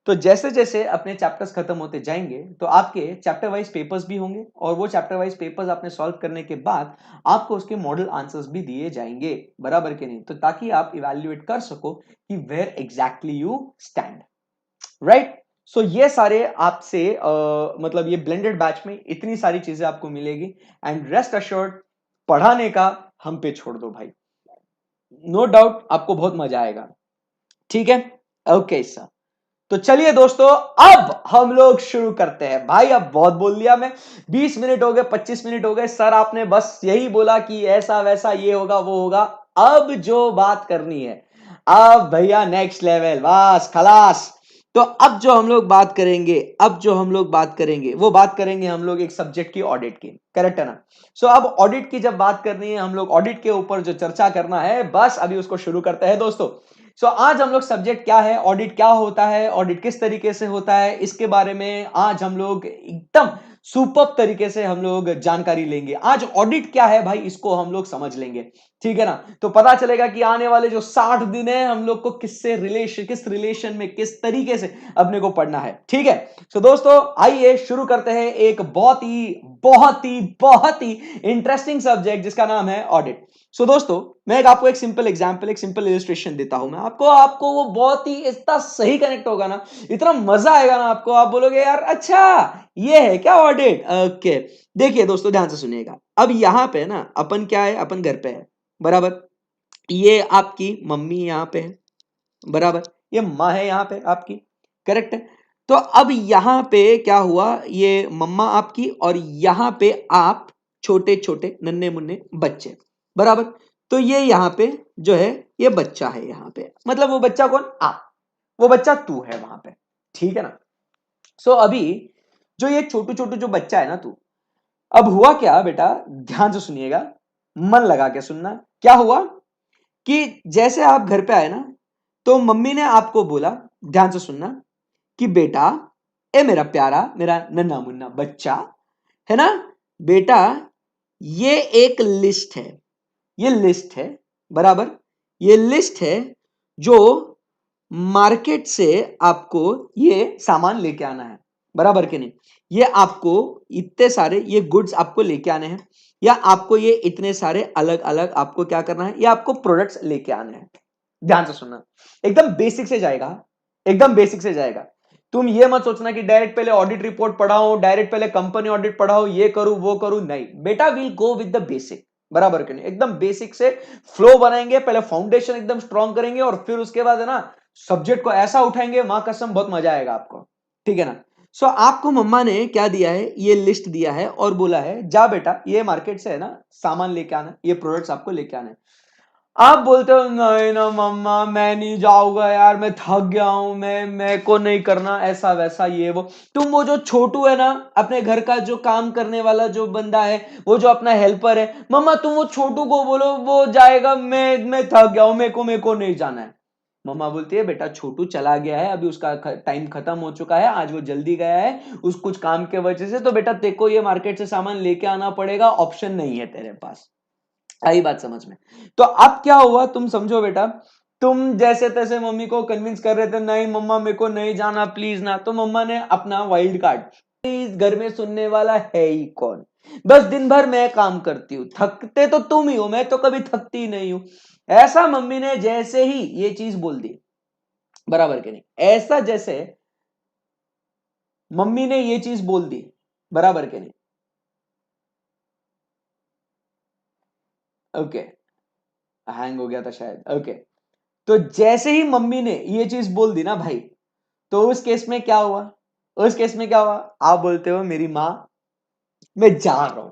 तो जैसे जैसे अपने चैप्टर्स खत्म होते जाएंगे तो आपके चैप्टर वाइज पेपर्स भी होंगे, और वो चैप्टर वाइज पेपर्स आपने सॉल्व करने के बाद आपको उसके मॉडल आंसर्स भी दिए जाएंगे, बराबर के नहीं, तो ताकि आप इवैल्यूएट कर सको कि where exactly you stand, right. So ये सारे आपसे मतलब ये ब्लेंडेड बैच में इतनी सारी चीजें आपको मिलेगी, एंड रेस्ट अश्योर्ड पढ़ाने का हम पे छोड़ दो भाई, नो डाउट आपको बहुत मजा आएगा, ठीक है, ओके सर। तो चलिए दोस्तों अब हम लोग शुरू करते हैं भाई, अब बहुत बोल लिया मैं, 20 मिनट हो गए, 25 मिनट हो गए सर, आपने बस यही बोला कि ऐसा वैसा ये होगा वो होगा। अब जो बात करनी है, अब भैया नेक्स्ट लेवल, बस खलास। तो अब जो हम लोग बात करेंगे, अब जो हम लोग बात करेंगे वो बात करेंगे हम लोग एक सब्जेक्ट की, ऑडिट की, करेक्ट है ना। सो अब ऑडिट की जब बात करनी है, हम लोग ऑडिट के ऊपर जो चर्चा करना है, बस अभी उसको शुरू करते हैं दोस्तों। सो आज हम लोग सब्जेक्ट क्या है, ऑडिट क्या होता है, ऑडिट किस तरीके से होता है, इसके बारे में आज हम लोग एकदम सुपर तरीके से हम लोग जानकारी लेंगे। आज ऑडिट क्या है भाई, इसको हम लोग समझ लेंगे, ठीक है ना। तो पता चलेगा कि आने वाले जो 60 दिन है हम लोग को किससे रिलेशन, किस रिलेशन में किस तरीके से अपने को पढ़ना है, ठीक है। तो दोस्तों आइए शुरू करते हैं एक बहुत ही इंटरेस्टिंग सब्जेक्ट जिसका नाम है ऑडिट। सो दोस्तों मैं आपको एक सिंपल एग्जांपल, एक सिंपल इलस्ट्रेशन देता हूं मैं आपको, आपको वो बहुत ही इतना सही कनेक्ट होगा ना, इतना मजा आएगा ना आपको, आप बोलोगे यार अच्छा ये है क्या ऑडिट। ओके देखिए दोस्तों ध्यान से सुनिएगा। अब यहां पे ना अपन क्या है, अपन घर पे है, बराबर। ये आपकी मम्मी यहां पे है, बराबर। ये माँ है यहां पे आपकी, करेक्ट है। तो अब यहां पे क्या हुआ, ये मम्मा आपकी और यहां पे आप छोटे छोटे नन्हे मुन्ने बच्चे, बराबर। तो ये यहां पे जो है ये बच्चा है यहां पे, मतलब वो बच्चा कौन, आप, वो बच्चा तू है वहां पे, ठीक है ना। सो अभी जो ये छोटू छोटू जो बच्चा है ना तू, अब हुआ क्या बेटा, ध्यान से सुनिएगा, मन लगा के सुनना। क्या हुआ कि जैसे आप घर पे आए ना, तो मम्मी ने आपको बोला, ध्यान से सुनना, कि बेटा, ए मेरा प्यारा, मेरा नन्हा मुन्ना बच्चा है ना, बेटा ये एक लिस्ट है, ये लिस्ट है, बराबर। ये लिस्ट है जो मार्केट से आपको ये सामान लेके आना है, बराबर के नहीं। ये आपको इतने सारे ये गुड्स आपको लेके आने हैं, या आपको ये इतने सारे अलग अलग आपको क्या करना है, ये आपको प्रोडक्ट्स लेके आने हैं। ध्यान से सुनना, एकदम बेसिक से जाएगा, एकदम बेसिक से जाएगा। तुम ये मत सोचना कि डायरेक्ट पहले ऑडिट रिपोर्ट पढ़ाओ, डायरेक्ट पहले कंपनी ऑडिट पढ़ाओ, ये करूं वो करूं, नहीं बेटा, will go with the basic, बराबर के नहीं, एकदम बेसिक से फ्लो बनाएंगे, पहले फाउंडेशन एकदम स्ट्रॉन्ग करेंगे और फिर उसके बाद है ना सब्जेक्ट को ऐसा उठाएंगे, मां कसम बहुत मजा आएगा आपको, ठीक है ना। सो आपको मम्मा ने क्या दिया है, ये लिस्ट दिया है और बोला है जा बेटा ये मार्केट से है ना सामान लेके आना, ये प्रोडक्ट्स आपको लेके आना है। आप बोलते हो नहीं ना मम्मा मैं नहीं जाऊंगा यार, मैं थक गया हूं, मैं को नहीं करना ऐसा वैसा ये वो। तुम वो जो छोटू है ना, अपने घर का जो काम करने वाला जो बंदा है, वो जो अपना हेल्पर है, मम्मा तुम वो छोटू को बोलो वो जाएगा, मैं थक गया हूं, मेरे को नहीं जाना है। मम्मा बोलती है बेटा छोटू चला गया है, अभी उसका टाइम खत्म हो चुका है, आज वो जल्दी गया है उस कुछ काम के वजह से, तो बेटा तेको ये मार्केट से सामान लेके आना पड़ेगा, ऑप्शन नहीं है तेरे पास। आई बात समझ में। तो अब क्या हुआ तुम समझो बेटा, तुम जैसे तैसे मम्मी को कन्विंस कर रहे थे, नहीं मम्मा मेरे को नहीं जाना प्लीज ना, तो मम्मा ने अपना वाइल्ड कार्ड, इस घर में सुनने वाला है ही कौन, बस दिन भर मैं काम करती हूँ, थकते तो तुम ही हो, मैं तो कभी थकती नहीं हूं। ऐसा मम्मी ने जैसे ही ये चीज बोल दी, बराबर के नहीं, ऐसा जैसे मम्मी ने ये चीज बोल दी, बराबर के नहीं, ओके, हैंग हो गया था शायद, ओके। तो जैसे ही मम्मी ने ये चीज बोल दी ना भाई, तो उस केस में क्या हुआ, उस केस में क्या हुआ, आप बोलते हो मेरी माँ मैं जा रहा हूं,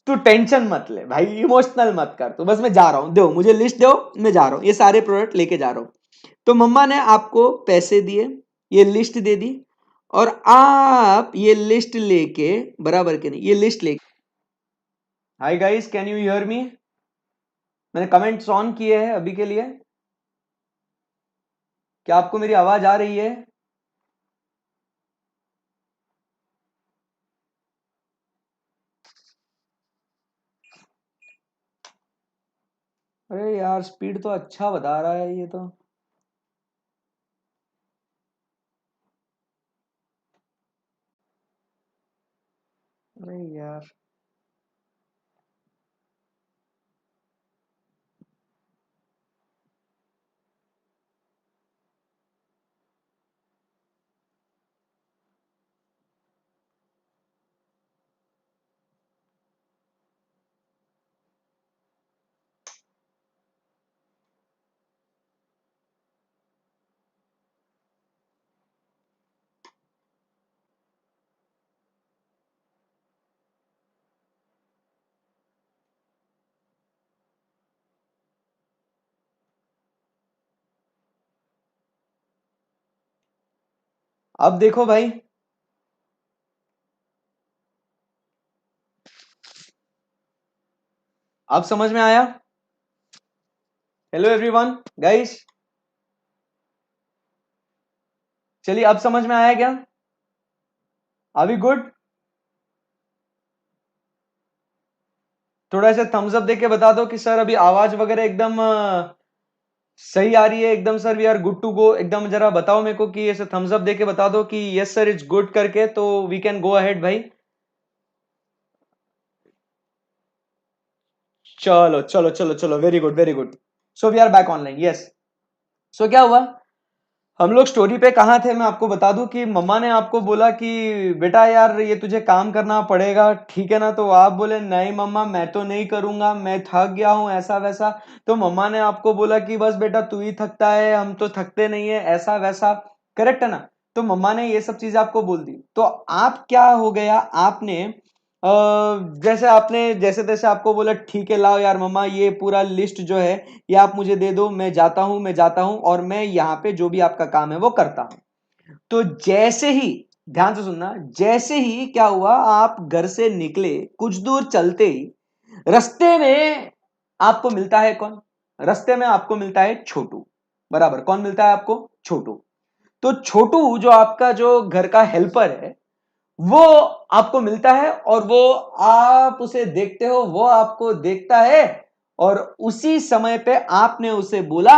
तू टेंशन मत ले भाई, इमोशनल मत कर, तू बस मैं जा रहा हूं, दो मुझे लिस्ट दो, मैं जा रहा हूं, ये सारे प्रोडक्ट लेके जा रहा हूं। तो मम्मा ने आपको पैसे दिए, ये लिस्ट दे दी, और आप ये लिस्ट लेके, बराबर के नहीं, ये लिस्ट लेके, hi guys can you hear me, मैंने कमेंट्स ऑन किए हैं अभी के लिए, क्या आपको मेरी आवाज आ रही है। अरे यार स्पीड तो अच्छा बता रहा है ये तो। अरे यार अब देखो भाई, अब समझ में आया। हेलो एवरीवन गाइस, चलिए अब समझ में आया क्या? अभी गुड? थोड़ा सा थम्स अप देके बता दो कि सर अभी आवाज वगैरह एकदम सही आ रही है एकदम, sir we are good to go एकदम। जरा बताओ मेरे को कि ऐसे थम्स अप देके बता दो कि यस सर इट्स गुड करके, तो वी कैन गो अहेड भाई। चलो चलो चलो चलो, very good very good. So we are back online, yes. So क्या हुआ, हम लोग स्टोरी पे कहाँ थे? मैं आपको बता दूं कि मम्मा ने आपको बोला कि बेटा यार ये तुझे काम करना पड़ेगा, ठीक है ना? तो आप बोले नहीं मम्मा मैं तो नहीं करूंगा, मैं थक गया हूं, ऐसा वैसा। तो मम्मा ने आपको बोला कि बस बेटा तू ही थकता है, हम तो थकते नहीं है, ऐसा वैसा। करेक्ट है ना? तो मम्मा ने ये सब चीजें आपको बोल दी, तो आप क्या हो गया, आपने अ, जैसे आपने जैसे तैसे आपको बोला ठीक है लाओ यार मम्मा ये पूरा लिस्ट जो है ये आप मुझे दे दो, मैं जाता हूं और मैं यहाँ पे जो भी आपका काम है वो करता हूं। तो जैसे ही, ध्यान से सुनना, जैसे ही क्या हुआ, आप घर से निकले, कुछ दूर चलते ही रास्ते में आपको मिलता है कौन? रास्ते में आपको मिलता है छोटू। बराबर, कौन मिलता है आपको? छोटू। तो छोटू जो आपका जो घर का हेल्पर है वो आपको मिलता है, और वो, आप उसे देखते हो, वो आपको देखता है, और उसी समय पे आपने उसे बोला,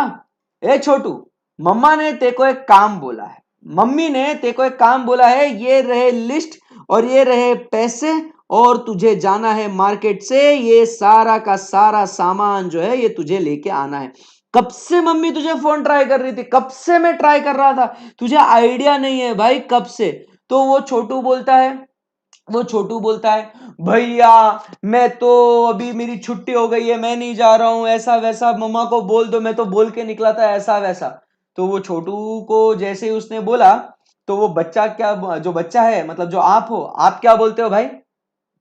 ए छोटू, मम्मा ने तेरे को एक काम बोला है, मम्मी ने तेरे को एक काम बोला है, ये रहे लिस्ट और ये रहे पैसे, और तुझे जाना है मार्केट से, ये सारा का सारा सामान जो है ये तुझे लेके आना है। कब से मम्मी तुझे फोन ट्राई कर रही थी, कब से मैं ट्राई कर रहा था, तुझे आइडिया नहीं है भाई कब से। तो वो छोटू बोलता है भैया मैं तो, अभी मेरी छुट्टी हो गई है, मैं नहीं जा रहा हूं, ऐसा वैसा, मम्मा को बोल दो, मैं तो बोल के निकला था, ऐसा वैसा। तो वो छोटू को जैसे ही उसने बोला, तो वो बच्चा क्या, जो बच्चा है मतलब जो आप हो, आप क्या बोलते हो भाई?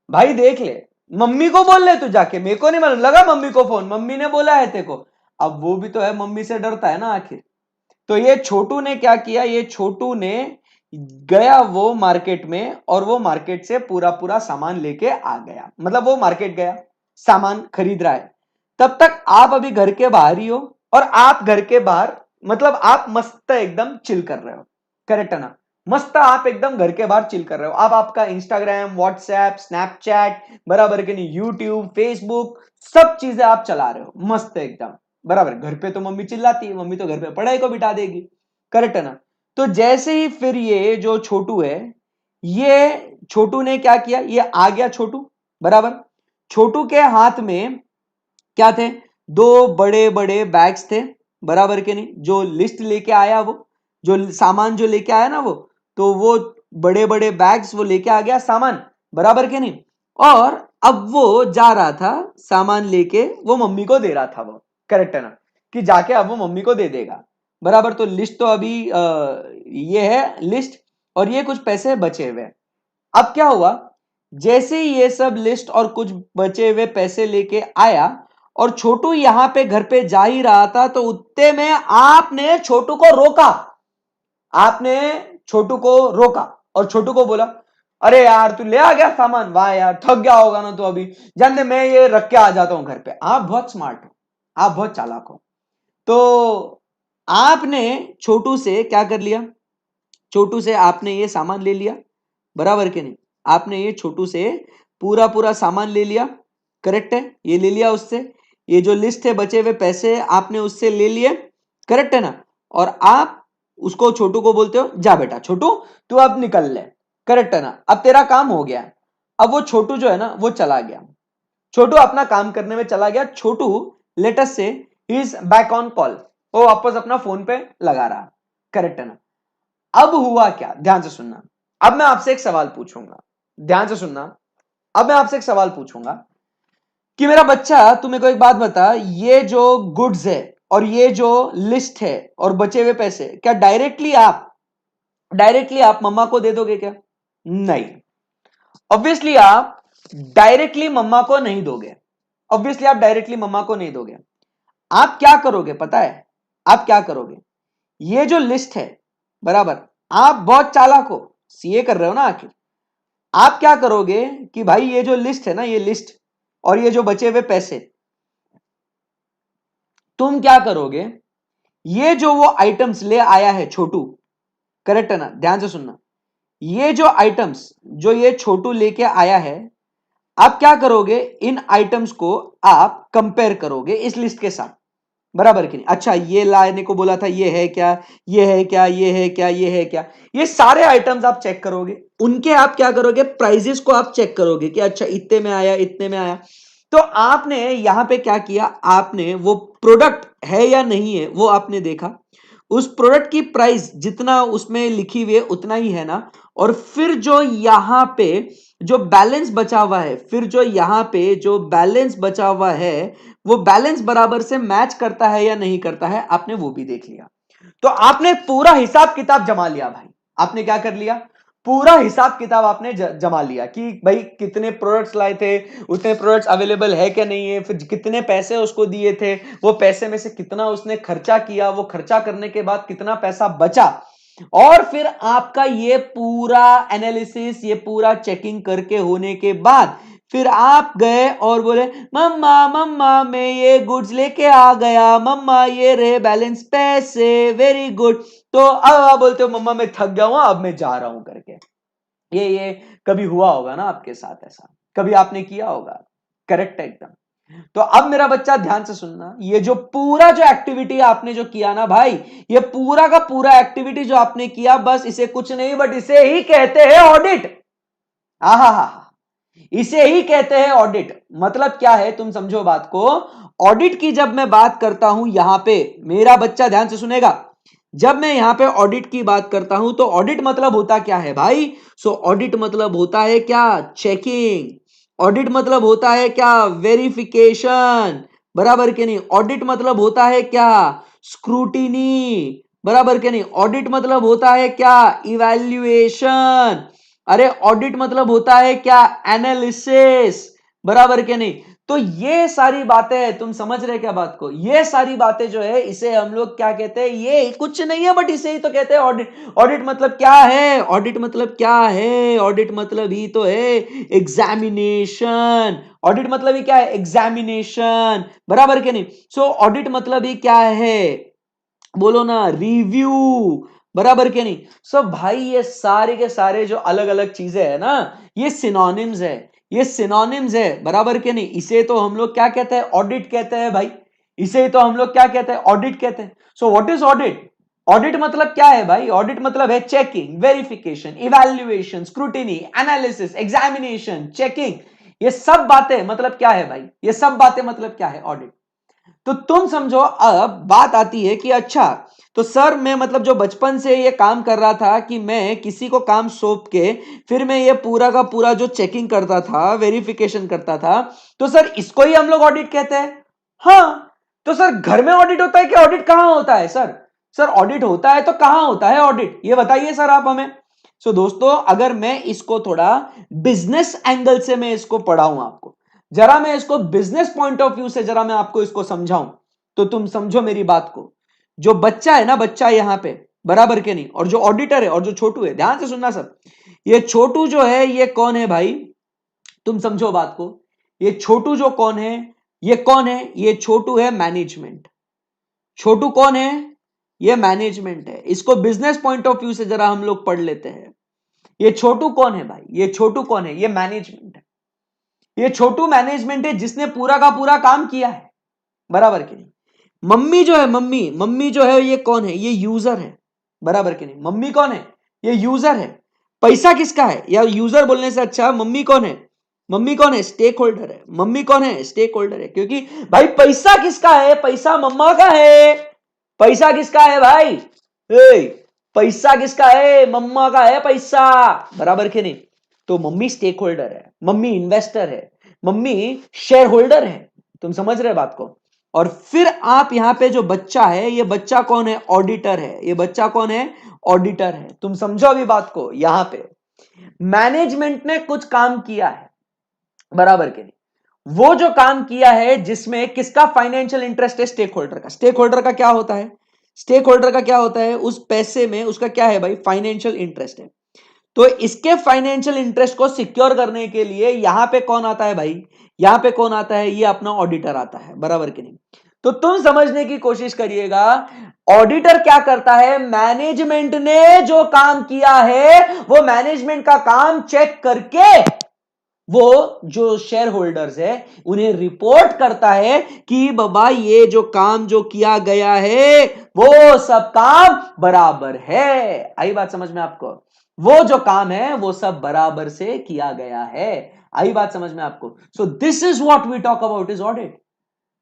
भाई देख ले, मम्मी को बोल ले तू जाके, मेरे को नहीं मालूम, लगा मम्मी को फोन, मम्मी ने बोला है तेरे को। अब वो भी तो है, मम्मी से डरता है ना आखिर। तो ये छोटू ने क्या किया, ये छोटू ने गया वो मार्केट में, और वो मार्केट से पूरा पूरा सामान लेके आ गया, मतलब वो मार्केट गया, सामान खरीद रहा है। तब तक आप अभी घर के बाहर ही हो, और आप घर के बाहर मतलब आप मस्त एकदम चिल कर रहे हो। करेक्ट है ना? मस्त आप एकदम घर के बाहर चिल कर रहे हो, आप आपका इंस्टाग्राम, व्हाट्सएप, स्नैपचैट, बराबर के नहीं, यूट्यूब, फेसबुक, सब चीजें आप चला रहे हो मस्त एकदम। बराबर, घर पे तो मम्मी चिल्लाती है, मम्मी तो घर पे पढ़ाई को बिठा देगी। करेक्ट है ना? तो जैसे ही फिर ये जो छोटू है, ये छोटू ने क्या किया, ये आ गया छोटू। बराबर, छोटू के हाथ में क्या थे? दो बड़े बड़े बैग्स थे। बराबर के नहीं? जो लिस्ट लेके आया वो, जो सामान जो लेके आया ना वो, तो वो बड़े बड़े बैग्स वो लेके आ गया सामान। बराबर के नहीं? और अब वो जा रहा था सामान लेके, वो मम्मी को दे रहा था वो। करेक्ट है ना? कि जाके अब वो मम्मी को दे देगा। बराबर, तो लिस्ट तो अभी ये है लिस्ट, और ये कुछ पैसे बचे हुए। अब क्या हुआ, जैसे ही ये सब लिस्ट और कुछ बचे हुए पैसे लेके आया, और छोटू यहां पे घर पे जा ही रहा था, तो उतने में आपने छोटू को रोका। आपने छोटू को रोका और छोटू को बोला, अरे यार तू ले आ गया सामान, वाह यार थक गया होगा ना, तो अभी जानते मैं ये रख के आ जाता हूं घर पे। आप बहुत स्मार्ट हो, आप बहुत चालाक हो। तो आपने छोटू से क्या कर लिया, छोटू से आपने ये सामान ले लिया। बराबर के नहीं? आपने ये छोटू से पूरा पूरा सामान ले लिया। करेक्ट है? ये ले लिया उससे, ये जो लिस्ट है बचे हुए पैसे आपने उससे ले लिए। करेक्ट है ना? और आप उसको, छोटू को बोलते हो जा बेटा छोटू तू अब निकल ले। करेक्ट है ना? अब तेरा काम हो गया। अब वो छोटू जो है ना वो चला गया, छोटू अपना काम करने में चला गया। छोटू, लेट अस से he is back on call, वो वापस अपना फोन पे लगा रहा। करेक्ट है ना? अब हुआ क्या, ध्यान से सुनना। अब मैं आपसे एक सवाल पूछूंगा, ध्यान से सुनना। अब मैं आपसे एक सवाल पूछूंगा कि मेरा बच्चा तू मेरे को एक बात बता, ये जो गुड्स है और ये जो लिस्ट है और बचे हुए पैसे, क्या डायरेक्टली आप मम्मा को दे दोगे क्या? नहीं, ऑब्वियसली आप डायरेक्टली मम्मा को नहीं दोगे। ऑब्वियसली आप डायरेक्टली मम्मा को नहीं दोगे। आप क्या करोगे पता है? आप क्या करोगे, ये जो लिस्ट है, बराबर, आप बहुत चालाक हो, सीए कर रहे हो ना आखिर। आप क्या करोगे कि भाई ये जो लिस्ट है ना, ये लिस्ट और ये जो बचे हुए पैसे, तुम क्या करोगे, ये जो वो आइटम्स ले आया है छोटू, करेक्ट है ना? ध्यान से सुनना, ये जो आइटम्स जो ये छोटू लेके आया है, आप क्या करोगे, इन आइटम्स को आप कंपेयर करोगे इस लिस्ट के साथ, बराबर कि नहीं? अच्छा, ये लाने को बोला था, ये है क्या, ये है क्या, ये है क्या, ये है क्या, ये सारे आइटम्स आप चेक करोगे, उनके आप क्या करोगे, प्राइजेस को आप चेक करोगे कि अच्छा इतने में आया, इतने में आया। तो आपने यहां पे क्या किया, आपने वो प्रोडक्ट है या नहीं है वो आपने देखा, उस प्रोडक्ट की प्राइस जितना उसमें लिखी हुई है उतना ही है ना, और फिर जो यहां पे जो बैलेंस बचा हुआ है, फिर जो यहां पे जो बैलेंस बचा हुआ है, वो बैलेंस बराबर से मैच करता है या नहीं करता है, आपने वो भी देख लिया। तो आपने पूरा हिसाब किताब जमा लिया भाई, आपने क्या कर लिया, पूरा हिसाब किताब आपने जमा लिया कि भाई कितने प्रोडक्ट्स लाए थे, उतने प्रोडक्ट्स अवेलेबल है क्या नहीं है, फिर कितने पैसे उसको दिए थे, वो पैसे में से कितना उसने खर्चा किया, वो खर्चा करने के बाद कितना पैसा बचा, और फिर आपका ये पूरा एनालिसिस, ये पूरा चेकिंग करके होने के बाद फिर आप गए और बोले मम्मा मम्मा मैं ये गुड्स लेके आ गया, मम्मा ये रहे बैलेंस पैसे, वेरी गुड। तो अब आप बोलते हो मम्मा मैं थक गया हूं, अब मैं जा रहा हूं करके। ये कभी हुआ होगा ना आपके साथ, ऐसा कभी आपने किया होगा, करेक्ट है एकदम। तो अब मेरा बच्चा ध्यान से सुनना, ये जो पूरा जो एक्टिविटी आपने जो किया ना भाई, ये पूरा का पूरा एक्टिविटी जो आपने किया, बस इसे कुछ नहीं बट इसे ही कहते हैं ऑडिट। हा, इसे ही कहते हैं ऑडिट। मतलब क्या है, तुम समझो बात को। ऑडिट की जब मैं बात करता हूं यहां पे, मेरा बच्चा ध्यान से सुनेगा, जब मैं यहां पे ऑडिट की बात करता हूं तो ऑडिट मतलब होता क्या है भाई, सो ऑडिट मतलब होता है क्या, चेकिंग। ऑडिट मतलब होता है क्या, वेरिफिकेशन, बराबर के नहीं? ऑडिट मतलब होता है क्या, स्क्रूटिनी, बराबर के नहीं? ऑडिट मतलब होता है क्या, इवैल्यूएशन। अरे ऑडिट मतलब होता है क्या, एनालिसिस, बराबर के नहीं? तो ये सारी बातें तुम समझ रहे क्या बात को, ये सारी बातें जो है इसे हम लोग क्या कहते हैं, ये कुछ नहीं है बट इसे ही तो कहते हैं ऑडिट। ऑडिट मतलब क्या है, ऑडिट मतलब क्या है, ऑडिट मतलब ही तो है एग्जामिनेशन। ऑडिट मतलब ही क्या है, एग्जामिनेशन, बराबर के नहीं? सो ऑडिट मतलब ही क्या है, बोलो ना, रिव्यू, बराबर के नहीं? सो भाई ये सारे के सारे जो अलग अलग चीजें है ना, ये सिनोनिम्स है, ये सिनोनिम्स है, बराबर के नहीं? इसे तो हम लोग क्या कहते हैं, ऑडिट कहते हैं भाई, इसे तो हम लोग क्या कहते हैं, ऑडिट कहते हैं। सो व्हाट इज ऑडिट? ऑडिट मतलब क्या है भाई, ऑडिट मतलब है checking, verification, evaluation, scrutiny, analysis, examination, checking. ये सब बातें मतलब क्या है भाई, ये सब बातें मतलब क्या है, ऑडिट। तो तुम समझो, अब बात आती है कि अच्छा, तो सर मैं मतलब जो बचपन से ये काम कर रहा था कि मैं किसी को काम सौंप के फिर मैं ये पूरा का पूरा जो चेकिंग करता था, वेरिफिकेशन करता था, तो सर इसको ही हम लोग ऑडिट कहते हैं। हाँ, तो सर घर में ऑडिट होता है कि ऑडिट कहां होता है सर? सर ऑडिट होता है तो कहां होता है ऑडिट, ये बताइए सर आप हमें। सो दोस्तों, अगर मैं इसको थोड़ा बिजनेस एंगल से मैं इसको पढ़ाऊं आपको, जरा मैं इसको बिजनेस पॉइंट ऑफ व्यू से जरा मैं आपको इसको समझाऊं, तो तुम समझो मेरी बात को। जो बच्चा है ना, बच्चा यहां पे, बराबर के नहीं, और जो ऑडिटर है और जो छोटू है, ध्यान से सुनना सब, ये छोटू जो है ये कौन है भाई, तुम समझो बात को। ये छोटू जो कौन है, ये कौन है, ये छोटू है मैनेजमेंट। छोटू कौन है, ये मैनेजमेंट है। इसको बिजनेस पॉइंट ऑफ व्यू से जरा हम लोग पढ़ लेते हैं। ये छोटू कौन है भाई, ये छोटू कौन है, ये मैनेजमेंट है। ये छोटू मैनेजमेंट है जिसने पूरा का पूरा काम किया है, बराबर के नहीं? मम्मी जो है, मम्मी मम्मी जो है ये कौन है, ये यूजर है, बराबर के नहीं? मम्मी कौन है, ये यूजर है। पैसा किसका है, या यूजर बोलने से अच्छा मम्मी कौन है, मम्मी कौन है, स्टेक होल्डर है। मम्मी कौन है, स्टेक होल्डर है, क्योंकि भाई पैसा किसका है, पैसा मम्मा का है। पैसा किसका है भाई, पैसा किसका है, मम्मा का है पैसा, बराबर के नहीं? तो मम्मी स्टेक होल्डर है, मम्मी इन्वेस्टर है, मम्मी शेयर होल्डर है। तुम समझ रहे बात को? और फिर आप यहां पे जो बच्चा है, ये बच्चा कौन है, ऑडिटर है। ये बच्चा कौन है, ऑडिटर है। तुम समझो अभी बात को, यहां पे मैनेजमेंट ने कुछ काम किया है, बराबर के नहीं? वो जो काम किया है जिसमें किसका फाइनेंशियल इंटरेस्ट है, स्टेक होल्डर का। स्टेक होल्डर का क्या होता है, स्टेक होल्डर का क्या होता है, उस पैसे में उसका क्या है भाई, फाइनेंशियल इंटरेस्ट है। तो इसके फाइनेंशियल इंटरेस्ट को सिक्योर करने के लिए यहां पे कौन आता है भाई, यहां पे कौन आता है, ये अपना ऑडिटर आता है, बराबर के नहीं? तो तुम समझने की कोशिश करिएगा, ऑडिटर क्या करता है, मैनेजमेंट ने जो काम किया है वो मैनेजमेंट का काम चेक करके वो जो शेयर होल्डर्स है उन्हें रिपोर्ट करता है कि बाबा ये जो काम जो किया गया है वो सब काम बराबर है। आई बात समझ में आपको? वो जो काम है वो सब बराबर से किया गया है। आई बात समझ में आपको? So this is what we talk about is audit.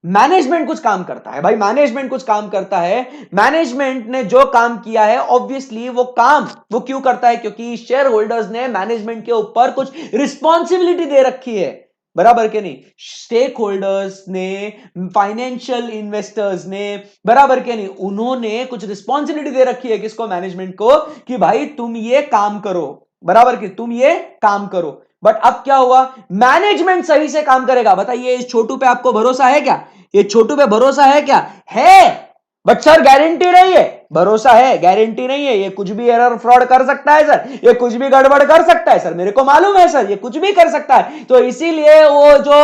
Management कुछ काम करता है भाई, मैनेजमेंट कुछ काम करता है। मैनेजमेंट ने जो काम किया है ऑब्वियसली वो काम वो क्यों करता है, क्योंकि शेयर होल्डर्स ने मैनेजमेंट के ऊपर कुछ रिस्पॉन्सिबिलिटी दे रखी है, बराबर के नहीं? स्टेक होल्डर्स ने, फाइनेंशियल इन्वेस्टर्स ने, बराबर के नहीं, उन्होंने कुछ रिस्पॉन्सिबिलिटी दे रखी है किसको, मैनेजमेंट को, कि भाई तुम ये काम करो, बराबर कि तुम ये काम करो। बट अब क्या हुआ, मैनेजमेंट सही से काम करेगा? बताइए, इस छोटू पे आपको भरोसा है क्या? ये छोटू पे भरोसा है क्या? है। बट सर गारंटी नहीं है। भरोसा है, गारंटी नहीं है। ये कुछ भी एरर फ्रॉड कर सकता है सर, ये कुछ भी गड़बड़ कर सकता है सर, मेरे को मालूम है सर, ये कुछ भी कर सकता है। तो इसीलिए वो जो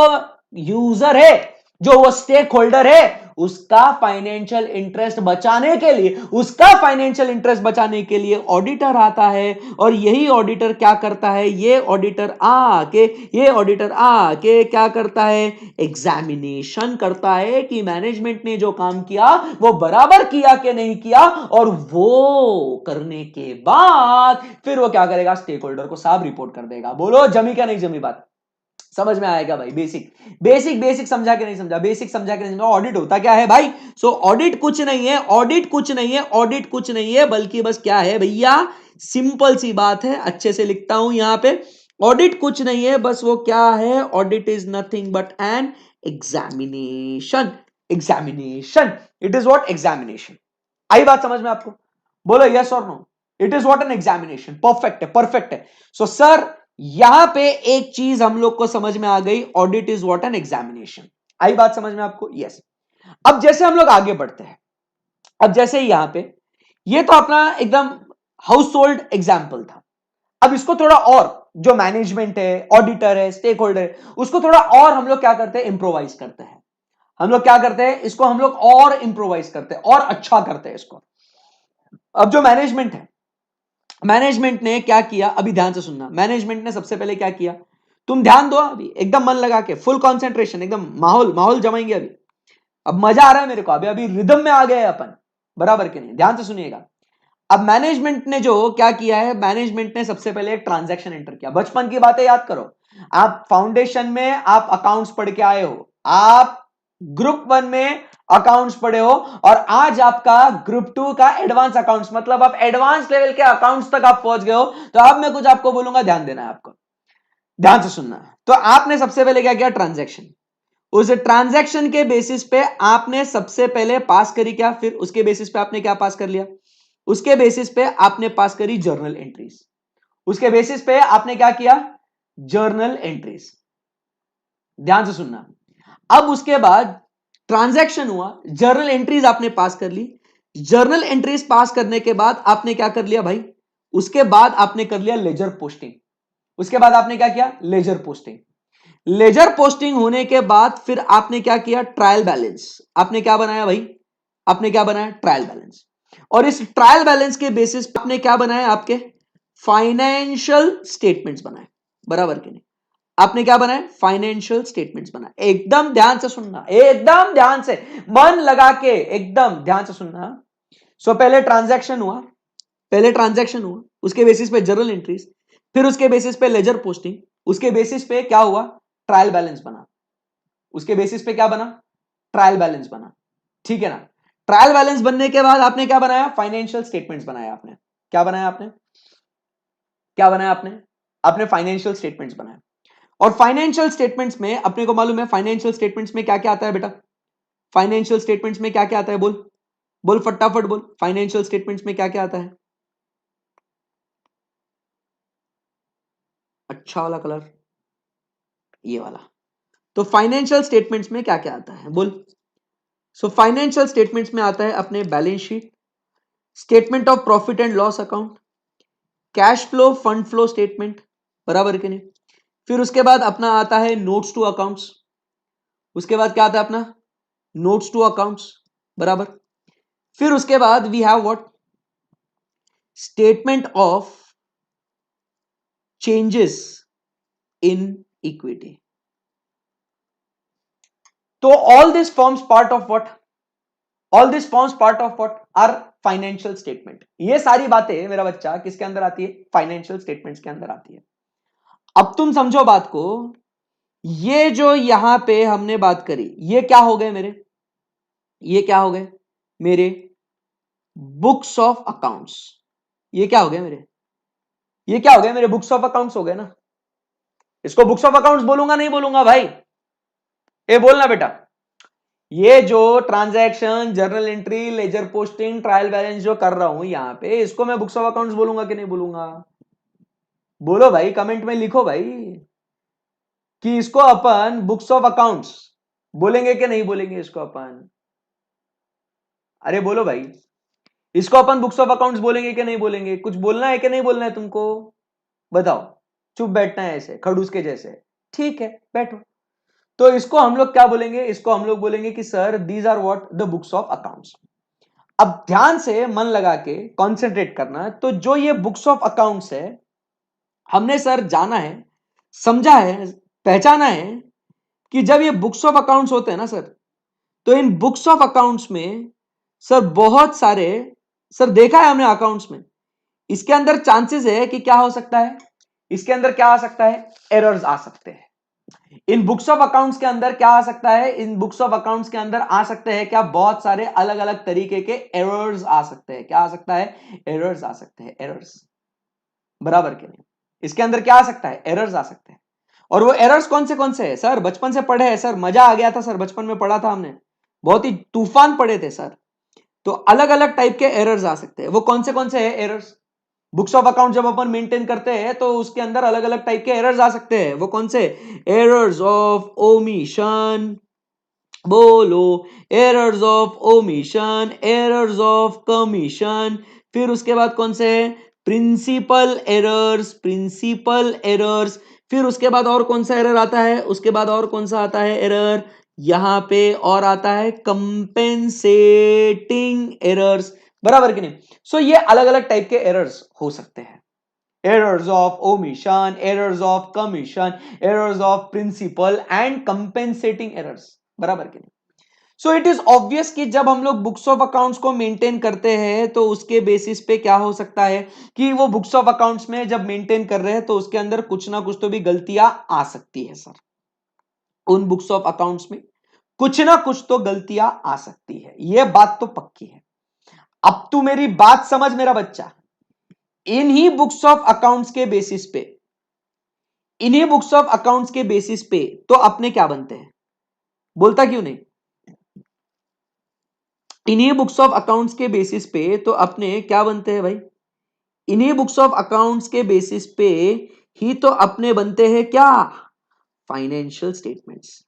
यूजर है, जो वो स्टेक होल्डर है, उसका फाइनेंशियल इंटरेस्ट बचाने के लिए, उसका फाइनेंशियल इंटरेस्ट बचाने के लिए ऑडिटर आता है। और यही ऑडिटर क्या करता है, ये ऑडिटर आके क्या करता है, एग्जामिनेशन करता है कि मैनेजमेंट ने जो काम किया वो बराबर किया कि नहीं किया। और वो करने के बाद फिर वो क्या करेगा, स्टेक होल्डर को साफ रिपोर्ट कर देगा। बोलो जमी क्या नहीं जमी बात? समझ में आएगा भाई? बेसिक बेसिक बेसिक समझा के नहीं समझा? बेसिक समझा के नहीं समझा? ऑडिट होता क्या है भाई? सो ऑडिट कुछ नहीं है, ऑडिट कुछ नहीं है, ऑडिट कुछ नहीं है, बल्कि बस क्या है भैया, सिंपल सी बात है, अच्छे से लिखता हूं यहां पे। ऑडिट कुछ नहीं है, बस वो क्या है, audit is nothing but an examination. Examination, it is what, examination. आई बात समझ में आपको? बोलो यस और no. It is what, an examination. Perfect है, परफेक्ट है। सो सर यहां पे एक चीज हम लोग को समझ में आ गई, audit is what, an examination. आई बात समझ में आपको? यस। अब जैसे हम लोग आगे बढ़ते हैं, अब जैसे यहां पे ये तो अपना एकदम हाउस होल्ड एग्जाम्पल था। अब इसको थोड़ा और, जो मैनेजमेंट है, ऑडिटर है, स्टेक होल्डर है, उसको थोड़ा और हम लोग क्या करते हैं, इंप्रोवाइज करते हैं। हम लोग क्या करते हैं, इसको हम लोग और इंप्रोवाइज करते हैं और अच्छा करते हैं इसको। अब जो मैनेजमेंट है, मैनेजमेंट ने क्या किया, अभी ध्यान से सुनना। मैनेजमेंट ने सबसे पहले क्या किया, तुम ध्यान दो अभी, एकदम मन लगा के, फुल कंसंट्रेशन, एकदम माहौल माहौल जमाएंगे अभी। अब मजा आ रहा है मेरे को, अभी अभी रिदम में आ गए अपन, बराबर के नहीं? ध्यान से सुनिएगा। अब मैनेजमेंट ने जो क्या किया है, मैनेजमेंट ने सबसे पहले एक ट्रांजैक्शन एंटर किया। बचपन की बातें याद करो, आप फाउंडेशन में आप अकाउंट्स पढ़ के आए हो, आप ग्रुप 1 में अकाउंट्स पढ़े हो, और आज आपका ग्रुप 2 का एडवांस अकाउंट्स, मतलब आप एडवांस लेवल के अकाउंट्स तक आप पहुंच गए हो। तो अब मैं कुछ आपको बोलूंगा, ध्यान देना है आपको, ध्यान से सुनना। तो आपने सबसे पहले क्या किया, ट्रांजैक्शन। उस ट्रांजैक्शन के बेसिस पे आपने सबसे पहले पास करी क्या, फिर उसके बेसिस पे आपने क्या पास कर लिया, उसके बेसिस पे आपने पास करी जर्नल एंट्रीज। उसके बेसिस पे आपने क्या किया, जर्नल एंट्रीज। ध्यान से सुनना। अब उसके बाद ट्रांजैक्शन हुआ, जर्नल एंट्रीज आपने पास कर ली। जर्नल एंट्रीज पास करने के बाद आपने क्या कर लिया भाई, उसके बाद आपने कर लिया लेजर पोस्टिंग। उसके बाद आपने क्या किया, लेजर पोस्टिंग। लेजर पोस्टिंग होने के बाद फिर आपने क्या किया, ट्रायल बैलेंस। आपने क्या बनाया भाई, आपने क्या बनाया, ट्रायल बैलेंस। और इस ट्रायल बैलेंस के बेसिस पे आपने क्या बनाया, आपके फाइनेंशियल स्टेटमेंट्स बनाए, बराबर के नहीं? आपने क्या बनाया, फाइनेंशियल स्टेटमेंट्स बनाए। एकदम ध्यान से सुनना, एकदम ध्यान से, मन लगा के एकदम ध्यान से सुनना। सो पहले ट्रांजैक्शन हुआ, पहले ट्रांजैक्शन हुआ, उसके बेसिस पे जर्नल एंट्रीज, फिर उसके बेसिस पे लेजर पोस्टिंग, उसके बेसिस पे क्या हुआ, ट्रायल बैलेंस बना। उसके बेसिस पे क्या बना, ट्रायल बैलेंस बना। ठीक है ना? ट्रायल बैलेंस बनने के बाद आपने क्या बनाया, फाइनेंशियल स्टेटमेंट्स बनाया। आपने क्या बनाया, आपने क्या बनाया, आपने आपने फाइनेंशियल स्टेटमेंट्स बनाया। और फाइनेंशियल स्टेटमेंट्स में अपने को मालूम है, फाइनेंशियल स्टेटमेंट्स में क्या क्या आता है बेटा, फाइनेंशियल स्टेटमेंट्स में क्या क्या आता है, बोल बोल फटाफट बोल, फाइनेंशियल स्टेटमेंट्स में क्या क्या आता है? अच्छा वाला कलर, ये वाला। तो फाइनेंशियल स्टेटमेंट्स में क्या क्या आता है, बोल। सो फाइनेंशियल स्टेटमेंट्स में आता है अपने balance sheet, statement of profit and loss account, cash flow, fund flow statement, बराबर के नहीं? फिर उसके बाद अपना आता है नोट्स टू अकाउंट्स। उसके बाद क्या आता है अपना, नोट्स टू अकाउंट्स, बराबर। फिर उसके बाद we have what, statement of changes in equity. तो all this forms part of what, all this forms part of what, are financial statement. ये सारी बातें मेरा बच्चा किसके अंदर आती है, फाइनेंशियल स्टेटमेंट्स के अंदर आती है। अब तुम समझो बात को, ये जो यहां पे हमने बात करी, ये क्या हो गए मेरे, ये क्या हो गए मेरे बुक्स ऑफ अकाउंट्स। ये क्या हो गया मेरे, ये क्या हो गया मेरे बुक्स ऑफ अकाउंट्स हो गए ना। इसको बुक्स ऑफ अकाउंट्स बोलूंगा नहीं बोलूंगा भाई, ये बोलना बेटा। ये जो transaction, journal entry, ledger posting, trial balance जो कर रहा हूं यहां पे, इसको मैं बुक्स ऑफ अकाउंट्स बोलूंगा कि नहीं बोलूंगा? बोलो भाई, कमेंट में लिखो भाई कि इसको अपन बुक्स ऑफ अकाउंट्स बोलेंगे कि नहीं बोलेंगे इसको अपन। अरे बोलो भाई, इसको अपन बुक्स ऑफ अकाउंट्स बोलेंगे कि नहीं बोलेंगे? कुछ बोलना है कि नहीं बोलना है तुमको, बताओ। चुप बैठना है ऐसे खड़ूस के जैसे, ठीक है बैठो। तो इसको हम लोग क्या बोलेंगे, इसको हम लोग बोलेंगे कि sir these are what, the books of accounts. अब ध्यान से मन लगा के कंसंट्रेट करना। तो जो ये बुक्स ऑफ अकाउंट्स है, हमने सर जाना है, समझा है, पहचाना है कि जब ये बुक्स ऑफ अकाउंट्स होते हैं ना सर, तो इन बुक्स ऑफ अकाउंट्स में सर बहुत सारे, सर देखा है हमने अकाउंट्स में, इसके अंदर चांसेस है कि क्या हो सकता है, इसके अंदर क्या आ सकता है, एरर्स आ सकते हैं। इन बुक्स ऑफ अकाउंट्स के अंदर क्या आ सकता है, इन बुक्स ऑफ अकाउंट्स के अंदर आ सकते हैं क्या, बहुत सारे अलग अलग तरीके के एरर्स आ सकते हैं। क्या आ सकता है, एरर्स आ सकते हैं, एरर्स, बराबर के नहीं। इसके अंदर क्या आ सकता है, एरर्स आ सकते हैं। और वो एरर्स कौन से हैं सर, बचपन से पढ़े हैं सर, मजा आ गया था सर, बचपन में पढ़ा था हमने, बहुत ही तूफान पढ़े थे सर। तो अलग अलग टाइप के एरर्स आ सकते हैं। वो कौन से हैं एरर्स, बुक्स ऑफ अकाउंट जब अपन मेंटेन करते हैं तो उसके अंदर अलग अलग टाइप के एरर्स आ सकते हैं। वो कौन से, एरर्स ऑफ ओमिशन, बोलो, errors of omission, errors of commission. फिर उसके बाद कौन से, प्रिंसिपल एरर्स, प्रिंसिपल एरर्स। फिर उसके बाद और कौन सा एरर आता है, उसके बाद और कौन सा आता है एरर, यहां पे और आता है कंपेंसेटिंग एरर्स, बराबर कि नहीं। सो ये अलग अलग टाइप के एरर्स हो सकते हैं। errors of omission, errors of commission, errors of principal and compensating errors, बराबर के नहीं। सो इट इज ऑब्वियस कि जब हम लोग बुक्स ऑफ अकाउंट्स को मेंटेन करते हैं तो उसके बेसिस पे क्या हो सकता है कि वो बुक्स ऑफ अकाउंट्स में जब मेंटेन कर रहे हैं तो उसके अंदर कुछ ना कुछ तो भी गलतियां आ सकती है सर। उन बुक्स ऑफ अकाउंट्स में कुछ ना कुछ तो गलतियां आ सकती है, यह बात तो पक्की है। अब तू मेरी बात समझ मेरा बच्चा, इन्हीं बुक्स ऑफ अकाउंट्स के बेसिस पे, इन्हीं बुक्स ऑफ अकाउंट्स के बेसिस पे तो अपने क्या बनते हैं, बोलता क्यों नहीं, इन्हीं बुक्स ऑफ अकाउंट्स के बेसिस पे तो अपने क्या बनते हैं भाई, इन्हीं बुक्स ऑफ अकाउंट्स के बेसिस पे ही तो अपने बनते हैं क्या, फाइनेंशियल स्टेटमेंट्स।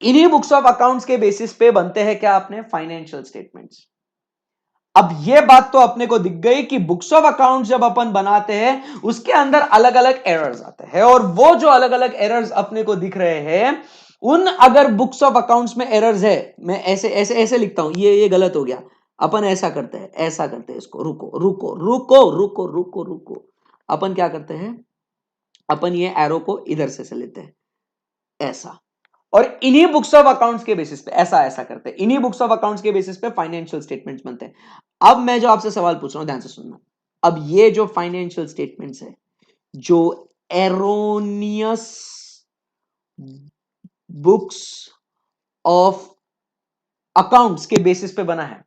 इन्हीं बुक्स ऑफ अकाउंट्स के बेसिस पे बनते हैं क्या अपने फाइनेंशियल स्टेटमेंट्स। अब यह बात तो अपने को दिख गई कि बुक्स ऑफ अकाउंट जब अपन बनाते हैं उसके अंदर अलग अलग एरर्स आते हैं, और वो जो अलग अलग एरर्स अपने को दिख रहे हैं, उन अगर बुक्स ऑफ अकाउंट्स में एरर्स है, मैं ऐसे ऐसे ऐसे लिखता हूं, ये गलत हो गया, अपन ऐसा करते हैं, ऐसा करते हैं, इसको रुको रुको रुको रुको रुको रुको, अपन क्या करते हैं, अपन ये एरो को इधर से लेते हैं ऐसा, और इन्हीं बुक्स ऑफ अकाउंट्स के बेसिस पे ऐसा ऐसा करते हैं, इन्हीं बुक्स ऑफ अकाउंट्स के बेसिस पे फाइनेंशियल स्टेटमेंट्स बनते हैं। अब मैं जो आपसे सवाल पूछ रहा हूं ध्यान से सुनना, अब ये जो फाइनेंशियल स्टेटमेंट्स है, जो एरोनियस बुक्स ऑफ अकाउंट्स के बेसिस पे बना है,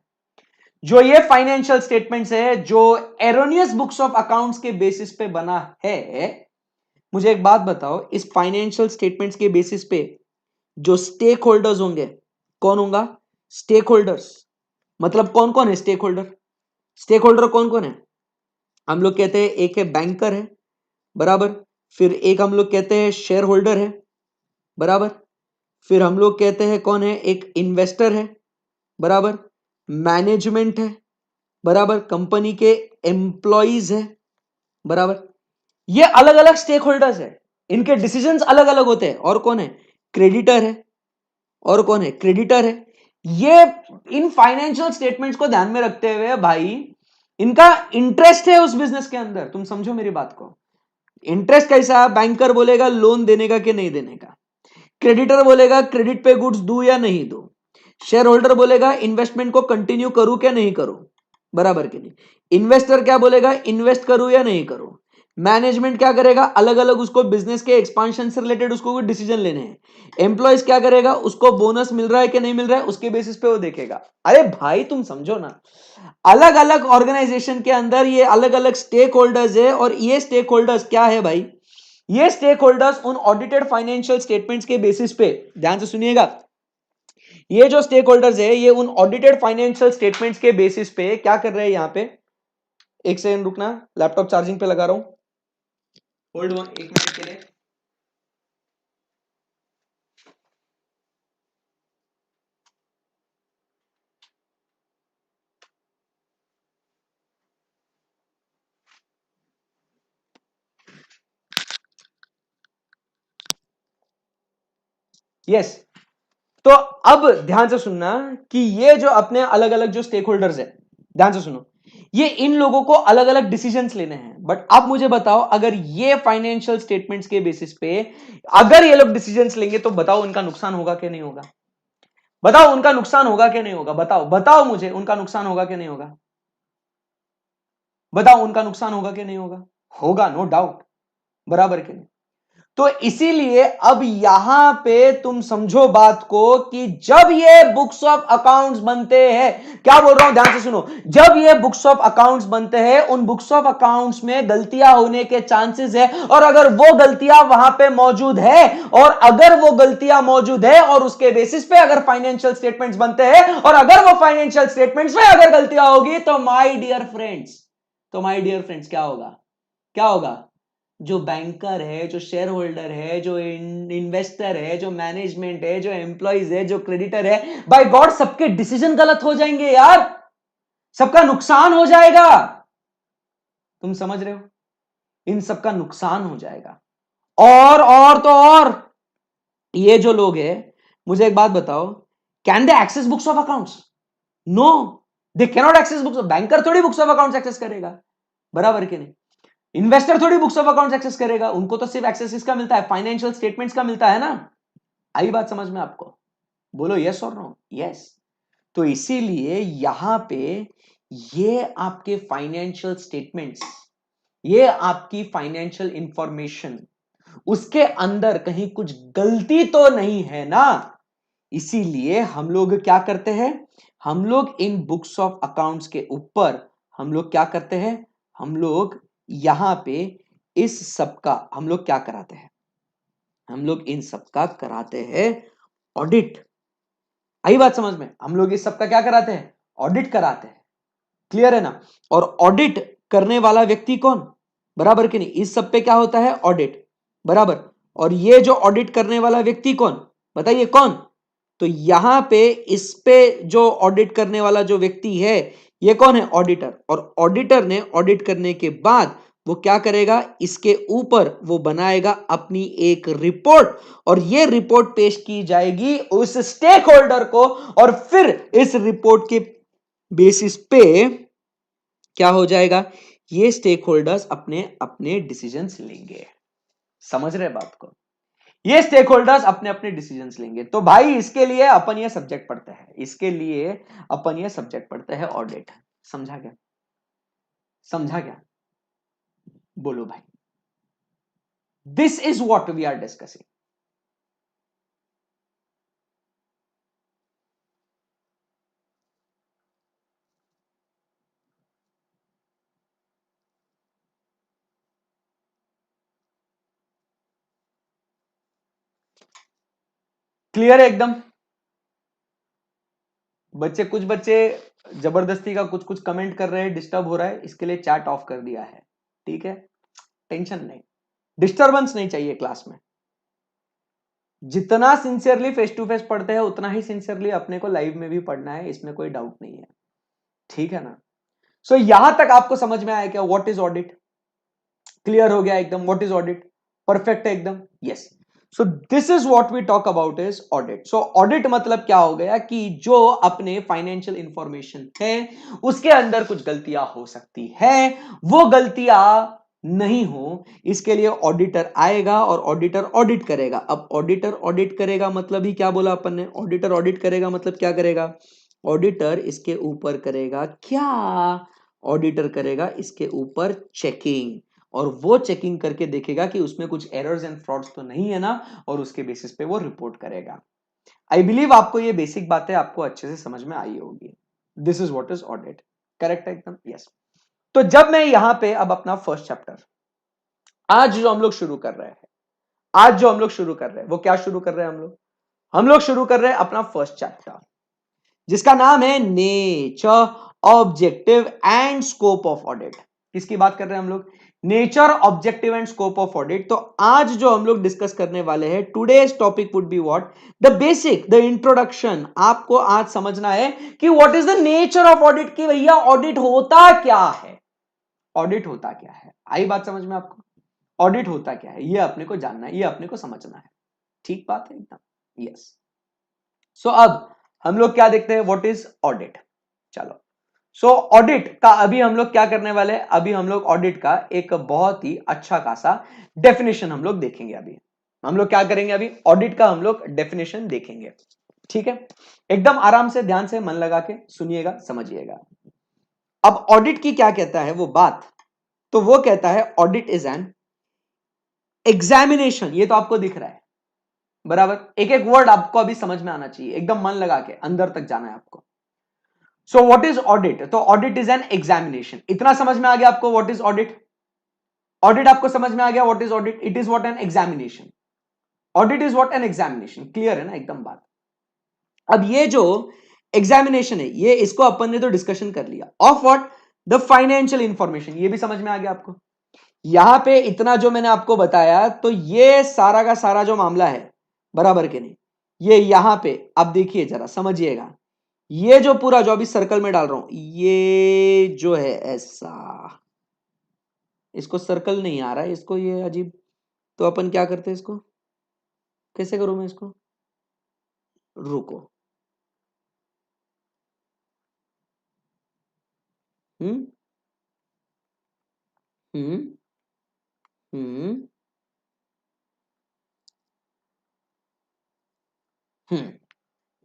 जो ये फाइनेंशियल स्टेटमेंट्स है जो एरोनियस बुक्स ऑफ अकाउंट्स के बेसिस पे बना है, मुझे एक बात बताओ, इस फाइनेंशियल स्टेटमेंट्स के बेसिस पे जो स्टेक होल्डर्स होंगे, कौन होगा, स्टेक होल्डर्स, मतलब कौन कौन है स्टेक होल्डर, स्टेक होल्डर कौन कौन है, हम लोग कहते हैं एक है बैंकर है, बराबर, फिर एक हम लोग कहते हैं शेयर होल्डर है, बराबर, फिर हम लोग कहते हैं कौन है, एक इन्वेस्टर है, बराबर, मैनेजमेंट है, बराबर, कंपनी के एम्प्लॉइज है, बराबर। ये अलग अलग स्टेक होल्डर्स है, इनके डिसीजंस अलग अलग होते हैं। और कौन है, क्रेडिटर है, और कौन है, क्रेडिटर है। ये इन फाइनेंशियल स्टेटमेंट्स को ध्यान में रखते हुए भाई इनका इंटरेस्ट है उस बिजनेस के अंदर, तुम समझो मेरी बात को। इंटरेस्ट कैसा, बैंकर बोलेगा लोन देने का कि नहीं देने का, क्रेडिटर बोलेगा क्रेडिट पे गुड्स दूं या नहीं दूं, शेयर होल्डर बोलेगा इन्वेस्टमेंट को कंटिन्यू करूं क्या नहीं करूं, बराबर के नहीं, इन्वेस्टर क्या बोलेगा इन्वेस्ट करूं या नहीं करूं, मैनेजमेंट क्या करेगा, अलग अलग उसको बिजनेस के एक्सपांशन से रिलेटेड उसको कोई डिसीजन लेने हैं, एम्प्लॉयज क्या करेगा, उसको बोनस मिल रहा है कि नहीं मिल रहा है उसके बेसिस पे वो देखेगा। अरे भाई तुम समझो ना, अलग अलग ऑर्गेनाइजेशन के अंदर ये अलग अलग स्टेक होल्डर्स है, और ये स्टेक होल्डर्स क्या है भाई, ये स्टेक होल्डर्स उन ऑडिटेड फाइनेंशियल स्टेटमेंट्स के बेसिस पे, ध्यान से सुनिएगा, ये जो स्टेक होल्डर्स है ये उन ऑडिटेड फाइनेंशियल स्टेटमेंट्स के बेसिस पे क्या कर रहे हैं यहां पे, एक सेकंड रुकना, लैपटॉप चार्जिंग पे लगा रहा हूं, होल्ड वन, एक मिनट के लिए। यस, तो अब ध्यान से सुनना कि ये जो अपने अलग अलग जो स्टेक होल्डर्स है, ध्यान से सुनो, ये इन लोगों को अलग अलग डिसीजंस लेने हैं, बट अब मुझे बताओ अगर ये फाइनेंशियल स्टेटमेंट्स के बेसिस पे अगर ये लोग डिसीजंस लेंगे तो बताओ उनका नुकसान होगा कि नहीं होगा, बताओ उनका नुकसान होगा कि नहीं होगा, बताओ बताओ मुझे उनका नुकसान होगा कि नहीं होगा, बताओ उनका नुकसान होगा कि नहीं होगा, होगा नो डाउट, बराबर के नहीं। तो इसीलिए अब यहां पे तुम समझो बात को कि जब ये बुक्स ऑफ अकाउंट्स बनते हैं, क्या बोल रहा हूं ध्यान से सुनो, जब ये बुक्स ऑफ अकाउंट्स बनते हैं उन बुक्स ऑफ अकाउंट्स में गलतियां होने के चांसेस है, और अगर वो गलतियां वहां पे मौजूद है, और अगर वो गलतियां मौजूद है और उसके बेसिस पे अगर फाइनेंशियल स्टेटमेंट्स बनते हैं, और अगर वो फाइनेंशियल स्टेटमेंट्स में अगर गलतियां होगी, तो माय डियर फ्रेंड्स, क्या होगा, क्या होगा, जो बैंकर है, जो शेयर होल्डर है, जो इन्वेस्टर है, जो मैनेजमेंट है, जो एम्प्लॉइज है, जो क्रेडिटर है, बाय गॉड सबके डिसीजन गलत हो जाएंगे यार, सबका नुकसान हो जाएगा, तुम समझ रहे हो, इन सबका नुकसान हो जाएगा। और तो और ये जो लोग हैं, मुझे एक बात बताओ, can they access books of accounts, no, they can not access books, banker थोड़ी बुक्स ऑफ अकाउंट्स एक्सेस करेगा, बराबर के नहीं, इन्वेस्टर थोड़ी बुक्स ऑफ अकाउंट्स एक्सेस करेगा, उनको तो सिर्फ एक्सेस इसका मिलता है, फाइनेंशियल स्टेटमेंट्स का मिलता है ना। आई बात समझ में आपको, बोलो यस और नो, यस। तो इसीलिए यहां पे ये आपके फाइनेंशियल स्टेटमेंट्स, ये आपकी फाइनेंशियल इंफॉर्मेशन, उसके अंदर कहीं कुछ गलती तो नहीं है ना, इसीलिए हम लोग क्या करते हैं, हम लोग इन बुक्स ऑफ अकाउंट्स के ऊपर हम लोग क्या करते हैं, हम लोग यहां पे इस सब का हम लोग क्या कराते हैं, हम लोग इन सब का कराते हैं ऑडिट। आई बात समझ में, हम लोग इस सब का क्या कराते हैं, ऑडिट कराते हैं, क्लियर है ना। और ऑडिट करने वाला व्यक्ति कौन, बराबर कि नहीं, इस सब पे क्या होता है ऑडिट, बराबर, और ये जो ऑडिट करने वाला व्यक्ति कौन, बताइए कौन, तो यहां पे इस पे जो ऑडिट करने वाला जो व्यक्ति है ये कौन है, ऑडिटर, और ऑडिटर ने ऑडिट करने के बाद वो क्या करेगा, इसके ऊपर वो बनाएगा अपनी एक रिपोर्ट, और ये रिपोर्ट पेश की जाएगी उस स्टेक होल्डर को, और फिर इस रिपोर्ट के बेसिस पे क्या हो जाएगा, ये स्टेक होल्डर्स अपने अपने डिसीजंस लेंगे, समझ रहे बात को, ये स्टेक होल्डर्स अपने अपने डिसीजंस लेंगे। तो भाई इसके लिए अपन ये सब्जेक्ट पढ़ते हैं, इसके लिए अपन ये सब्जेक्ट पढ़ते हैं ऑडिट, समझा क्या, समझा क्या, बोलो भाई, this is what we are discussing. Clear है एकदम, बच्चे कुछ बच्चे जबरदस्ती का कुछ कुछ कमेंट कर रहे हैं, डिस्टर्ब हो रहा है, इसके लिए चैट ऑफ कर दिया है, ठीक है, टेंशन नहीं, डिस्टरबेंस नहीं चाहिए क्लास में, जितना सिंसियरली फेस टू फेस पढ़ते हैं उतना ही सिंसियरली अपने को लाइव में भी पढ़ना है, इसमें कोई डाउट नहीं है, ठीक है ना। सो यहां तक आपको समझ में आया क्या, व्हाट इज ऑडिट, क्लियर हो गया एकदम, व्हाट इज ऑडिट, परफेक्ट है एकदम, yes. So this is what we talk about is audit. So audit मतलब क्या हो गया कि जो अपने फाइनेंशियल इंफॉर्मेशन है उसके अंदर कुछ गलतियां हो सकती है, वो गलतियां नहीं हो, इसके लिए ऑडिटर आएगा और ऑडिटर ऑडिट करेगा. अब ऑडिटर ऑडिट करेगा मतलब ही क्या बोला अपन ने, ऑडिटर ऑडिट करेगा मतलब क्या करेगा, ऑडिटर इसके ऊपर करेगा क्या, ऑडिटर करेगा इसके ऊपर चेकिंग, और वो चेकिंग करके देखेगा कि उसमें कुछ एरर्स एंड फ्रॉड्स तो नहीं है ना, और उसके बेसिस पे वो रिपोर्ट करेगा. आई बिलीव आपको ये बेसिक बातें आपको अच्छे से समझ में आई होगी. This is what is audit. Correct है एकदम. यस. तो जब मैं यहां पे अब अपना फर्स्ट चैप्टर आज जो हम लोग शुरू कर रहे हैं, आज जो हम लोग शुरू कर रहे हैं वो क्या शुरू कर रहे हैं, हम लोग शुरू कर रहे हैं अपना फर्स्ट चैप्टर जिसका नाम है nature, objective and scope of audit. किसकी बात कर रहे हैं हम लोग, nature, objective and scope of audit. तो आज जो हम लोग डिस्कस करने वाले हैं, today's topic would be what, the basic, the introduction. आपको आज समझना है कि what is the nature of audit, कि भैया ऑडिट होता क्या है, ऑडिट होता क्या है. आई बात समझ में आपको, ऑडिट होता क्या है, ये अपने को जानना है, ये अपने को समझना है. ठीक बात है एकदम. यस. सो अब हम लोग क्या देखते हैं, व्हाट इज ऑडिट. चलो. सो ऑडिट का अभी हम लोग क्या करने वाले हैं, अभी हम लोग ऑडिट का एक बहुत ही अच्छा खासा डेफिनेशन हम लोग देखेंगे. अभी हम लोग क्या करेंगे, अभी ऑडिट का हम लोग डेफिनेशन देखेंगे. ठीक है, एकदम आराम से ध्यान से मन लगा के सुनिएगा, समझिएगा. अब ऑडिट की क्या कहता है वो बात, तो वो कहता है ऑडिट इज एन एग्जामिनेशन. ये तो आपको दिख रहा है बराबर, एक एक वर्ड आपको अभी समझ में आना चाहिए, एकदम मन लगा के अंदर तक जाना है आपको. सो व्हाट इज ऑडिट, तो ऑडिट इज एन एग्जामिनेशन. इतना समझ में आ गया आपको व्हाट इज ऑडिट, ऑडिट आपको समझ में आ गया what is audit, it is what an examination, audit is what an examination. Clear है ना एकदम बात. अब ये जो एग्जामिनेशन है, ये इसको अपन ने तो डिस्कशन कर लिया of what, the financial information. ये भी समझ में आ गया आपको. यहां पे इतना जो मैंने आपको बताया, तो ये सारा का सारा जो मामला है, बराबर के नहीं, ये यहां पे आप देखिए जरा समझिएगा, ये जो पूरा जो अभी सर्कल में डाल रहा हूं, ये जो है ऐसा, इसको सर्कल नहीं आ रहा है, इसको ये अजीब, तो अपन क्या करते हैं, इसको कैसे करूं मैं इसको, रुको. हम्म हम्म हम्म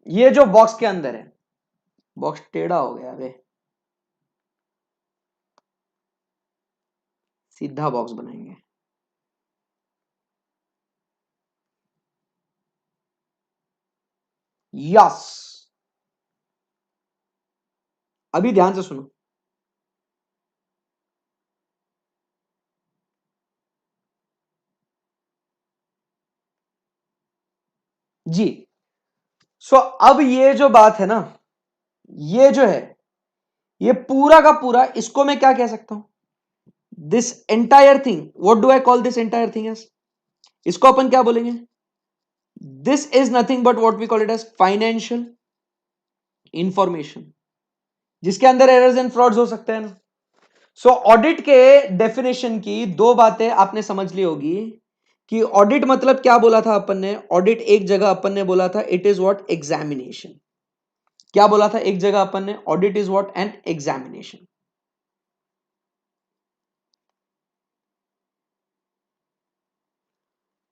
ये जो बॉक्स के अंदर है, बॉक्स टेढ़ा हो गया, अबे सीधा बॉक्स बनाएंगे. यस. अभी ध्यान से सुनो. जी. सो अब ये जो बात है ना, ये जो है, ये पूरा का पूरा, इसको मैं क्या कह सकता हूं, this entire thing, what do I call this entire thing as, इसको अपन क्या बोलेंगे, this is nothing but what we call it as financial information, जिसके अंदर एरर्स एंड फ्रॉड्स हो सकते हैं ना. सो ऑडिट के डेफिनेशन की दो बातें आपने समझ ली होगी, कि ऑडिट मतलब क्या बोला था अपन ने, ऑडिट एक जगह अपन ने बोला था इट इज व्हाट एग्जामिनेशन. क्या बोला था एक जगह अपन ने, audit is what an examination.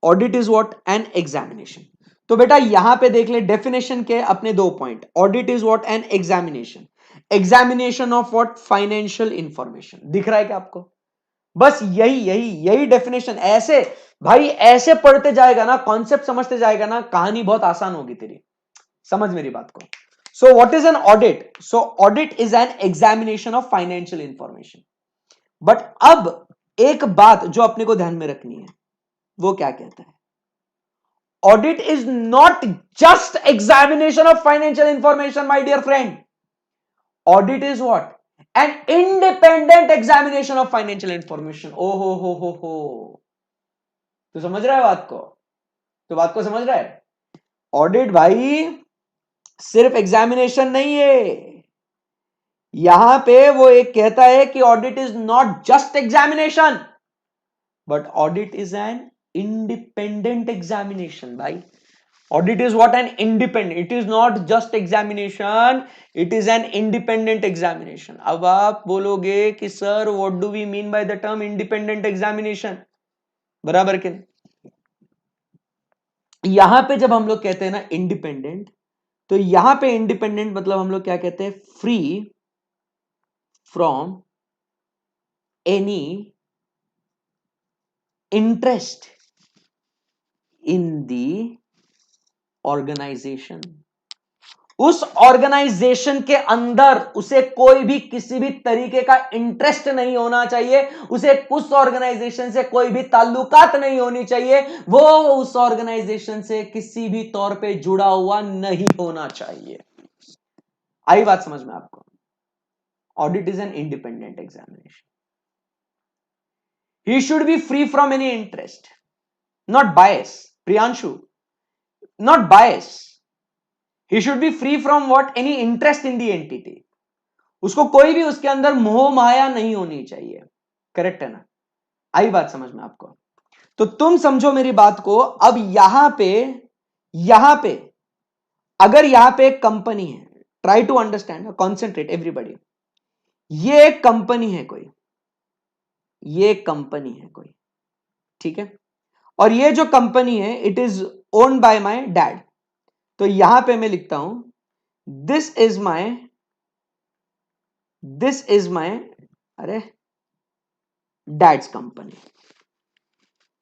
Audit is what an examination. तो बेटा यहां पे देख ले डेफिनेशन के अपने दो point, audit is what an examination, examination of what financial information. दिख रहा है क्या आपको, बस यही यही यही डेफिनेशन. ऐसे भाई ऐसे पढ़ते जाएगा ना, कॉन्सेप्ट समझते जाएगा ना, कहानी बहुत आसान होगी तेरी. समझ मेरी बात को. सो what is an audit, so audit is an examination of financial information. But अब एक बात जो अपने को ध्यान में रखनी है, वो क्या कहता है, audit is not just examination of financial information my dear friend. Audit is what, an independent examination of financial information. ओ हो, तो समझ रहा है बात को, तो बात को समझ रहा है. ऑडिट भाई सिर्फ एग्जामिनेशन नहीं है, यहां पे वो एक कहता है कि audit is not just examination but audit is an independent examination भाई. Audit is what? An independent. It is not just examination. It is an independent examination. अब आप बोलोगे कि sir what do we mean by the term independent examination? बराबर के यहां पे जब हम लोग कहते हैं ना इंडिपेंडेंट, तो यहां पे इंडिपेंडेंट मतलब हम लोग क्या कहते हैं? Free from any interest in the organisation. उस ऑर्गेनाइजेशन के अंदर उसे कोई भी किसी भी तरीके का इंटरेस्ट नहीं होना चाहिए, उसे उस ऑर्गेनाइजेशन से कोई भी ताल्लुकात नहीं होनी चाहिए, वो उस ऑर्गेनाइजेशन से किसी भी तौर पे जुड़ा हुआ नहीं होना चाहिए. आई बात समझ में आपको? Audit is an independent examination. He should be free from any interest, not bias. Priyanshu, not bias. He should be free from what? Any interest in the entity. उसको कोई भी उसके अंदर मोह माया नहीं होनी चाहिए. करेक्ट है ना? आई बात समझ में आपको? तो तुम समझो मेरी बात को. अब यहां पे अगर यहां पे एक कंपनी है, try to understand, concentrate everybody. ये एक कंपनी है कोई, ये एक कंपनी है कोई, ठीक है? और ये जो कंपनी है it is owned by my dad. तो यहां पे मैं लिखता हूं दिस इज माय अरे डैड्स कंपनी.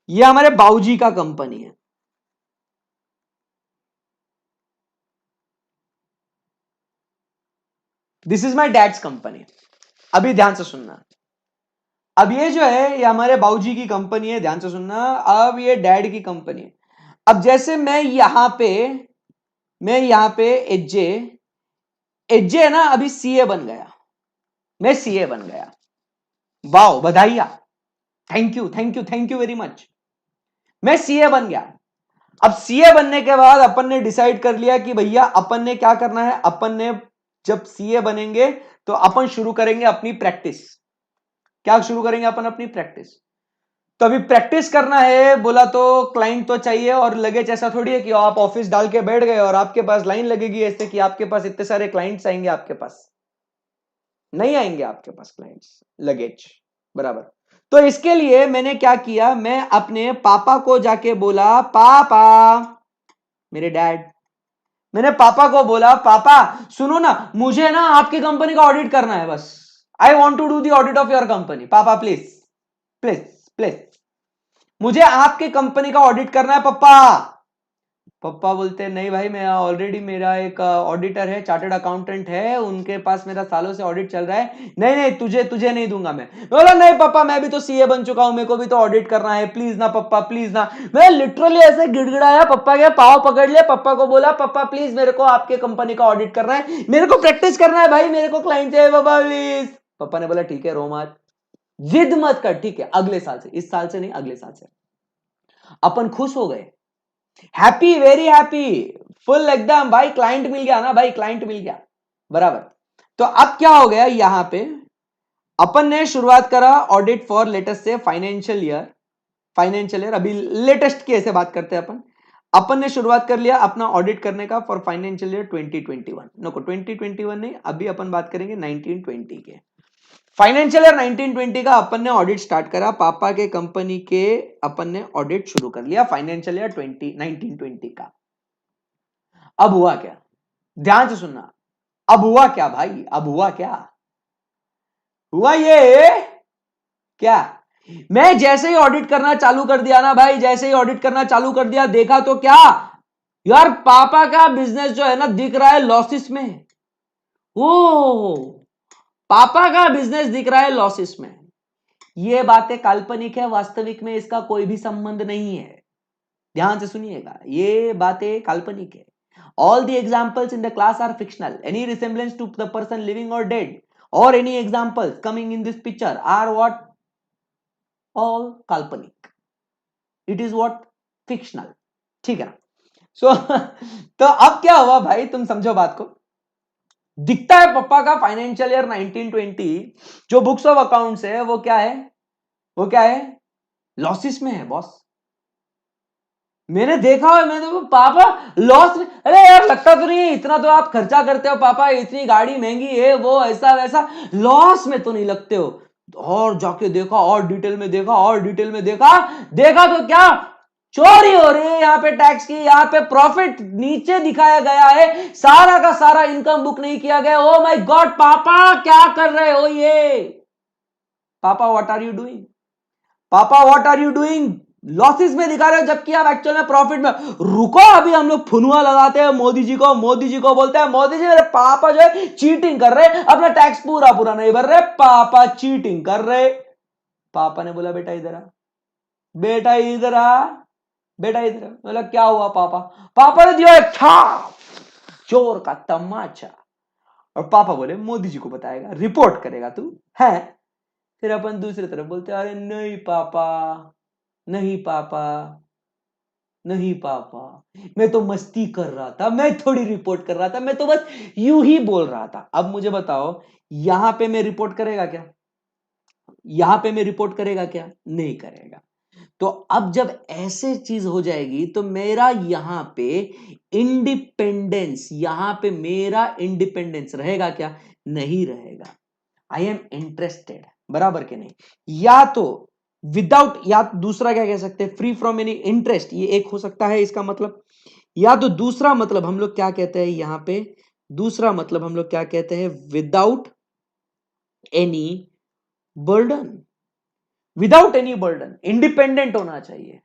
ये हमारे बाबूजी का कंपनी है. This is my dad's company. अभी ध्यान से सुनना. अब ये जो है ये हमारे बाबूजी की कंपनी है. ध्यान से सुनना. अब ये डैड की कंपनी है. अब जैसे मैं यहां पे एजे है ना, अभी सीए बन गया. मैं सीए बन गया. वाओ, बधाइया. Thank you very much. मैं सीए बन गया. अब सीए बनने के बाद अपन ने डिसाइड कर लिया कि भैया अपन ने क्या करना है. अपन ने जब सीए बनेंगे तो अपन शुरू करेंगे अपनी प्रैक्टिस. क्या शुरू करेंगे अपन? अपनी प्रैक्टिस. तो अभी प्रैक्टिस करना है बोला तो क्लाइंट तो चाहिए. और लगेज ऐसा थोड़ी है कि आप ऑफिस डाल के बैठ गए और आपके पास लाइन लगेगी ऐसे कि आपके पास इतने सारे क्लाइंट्स आएंगे. आपके पास नहीं आएंगे, आपके पास क्लाइंट्स लगेज. बराबर. तो इसके लिए मैंने क्या किया, मैं अपने पापा को जाके बोला, पापा, मेरे डैड, मैंने पापा को बोला, पापा सुनो ना, मुझे ना आपकी कंपनी का ऑडिट करना है बस. I want to do the audit of your company. पापा प्लीज प्लीज प्लीज, मुझे आपकी कंपनी का ऑडिट करना है पापा. पापा बोलते हैं नहीं भाई, मैं ऑलरेडी, मेरा एक ऑडिटर है, चार्टर्ड अकाउंटेंट है, उनके पास मेरा सालों से ऑडिट चल रहा है. नहीं तुझे नहीं दूंगा. मैं बोला नहीं पापा, मैं भी तो सीए बन चुका हूं, मेरे को भी तो ऑडिट करना है, प्लीज ना पापा, प्लीज ना. मैं लिटरली ऐसे गिड़गिड़ाया, पापा के पाँव पकड़ लिया, पापा को बोला, पापा प्लीज मेरे को आपके कंपनी का ऑडिट करना है, मेरे को प्रैक्टिस करना है भाई, मेरे को क्लाइंट चाहिए पापा प्लीज. पापा ने बोला ठीक है, रो मत, जिद मत कर, ठीक है अगले साल से, इस साल से नहीं अगले साल से. अपन खुश हो गए, हैप्पी, वेरी हैप्पी, फुल एकदम. भाई क्लाइंट मिल गया ना, भाई क्लाइंट मिल गया. बराबर. तो अब क्या हो गया, यहां पे अपन ने शुरुआत करा ऑडिट फॉर लेटेस्ट से फाइनेंशियल ईयर. अभी लेटेस्ट की ऐसे बात करते हैं अपन ने शुरुआत कर लिया अपना ऑडिट करने का फॉर फाइनेंशियल ईयर 2021. नो 2021 नहीं, अभी अपन बात करेंगे 1920 के. फाइनेंशियल ईयर 1920 का अपन ने ऑडिट स्टार्ट करा. पापा के कंपनी के अपन ने ऑडिट शुरू कर लिया फाइनेंशियल ईयर 1920 का. अब हुआ क्या? ध्यान से सुनना. अब हुआ क्या भाई? अब हुआ क्या? हुआ ये क्या, मैं जैसे ही ऑडिट करना चालू कर दिया ना भाई, जैसे ही ऑडिट करना चालू कर दिया, देखा तो क्या यार, पापा का बिजनेस जो है ना दिख रहा है लॉसेस में. ओ, पापा का बिजनेस दिख रहा है लॉसेस में. ये बातें काल्पनिक है, वास्तविक में इसका कोई भी संबंध नहीं है. ध्यान से सुनिएगा, ये बातें काल्पनिक है. All the examples in the class are fictional. Any resemblance to the person living or dead or any examples coming in this picture are what? All काल्पनिक. It is what? Fictional. ठीक है ना? So तो अब क्या हुआ भाई, तुम समझो बात को. दिखता है पापा का फाइनेंशियल ईयर 1920 जो बुक्स ऑफ अकाउंट्स है वो क्या है, लॉसेस में है बॉस. मैंने देखा है, मैंने तो पापा लॉस में, अरे यार लगता तो नहीं है इतना तो आप खर्चा करते हो पापा, इतनी गाड़ी महंगी है वो ऐसा वैसा, लॉस में तो नहीं लगते हो। और जाके देखा और डिटेल में देखा और डिटेल में देखा, देखा तो क्या चोरी हो रही है यहाँ पे टैक्स की, यहाँ पे प्रॉफिट नीचे दिखाया गया है, सारा का सारा इनकम बुक नहीं किया गया। ओ माय गॉड पापा क्या कर रहे हो ये, पापा व्हाट आर यू डूइंग, पापा what are you doing, losses में दिखा रहे हो जबकि आप एक्चुअल में प्रॉफिट में। रुको अभी हम लोग फुनुआ लगाते हैं मोदी जी को, मोदी जी को बोलते हैं मोदी जी मेरे पापा जो है चीटिंग कर रहे, अपना टैक्स पूरा पूरा नहीं भर रहे, पापा चीटिंग कर रहे। पापा ने बोला बेटा इधर आ, बेटा इधर आ, बेटा इधर आ। बोला क्या हुआ पापा, पापा ने दिया एक छाप, चोर का तमाचा। और पापा बोले मोदी जी को बताएगा, रिपोर्ट करेगा तू है। फिर अपन दूसरी तरफ बोलते अरे नहीं पापा, नहीं पापा, नहीं पापा, मैं तो मस्ती कर रहा था, मैं थोड़ी रिपोर्ट कर रहा था, मैं तो बस यूं ही बोल रहा था। अब मुझे बताओ यहां पे मैं रिपोर्ट करेगा क्या, यहां पे मैं रिपोर्ट करेगा क्या, नहीं करेगा। तो अब जब ऐसे चीज हो जाएगी तो मेरा यहां पे इंडिपेंडेंस, यहां पे मेरा इंडिपेंडेंस रहेगा क्या, नहीं रहेगा। आई एम इंटरेस्टेड, बराबर के नहीं, या तो विदाउट, या दूसरा क्या कह सकते हैं फ्री फ्रॉम एनी इंटरेस्ट, ये एक हो सकता है इसका मतलब। या तो दूसरा मतलब हम लोग क्या कहते हैं यहां पे, दूसरा मतलब हम लोग क्या कहते हैं without any burden, without any burden, independent होना चाहिए।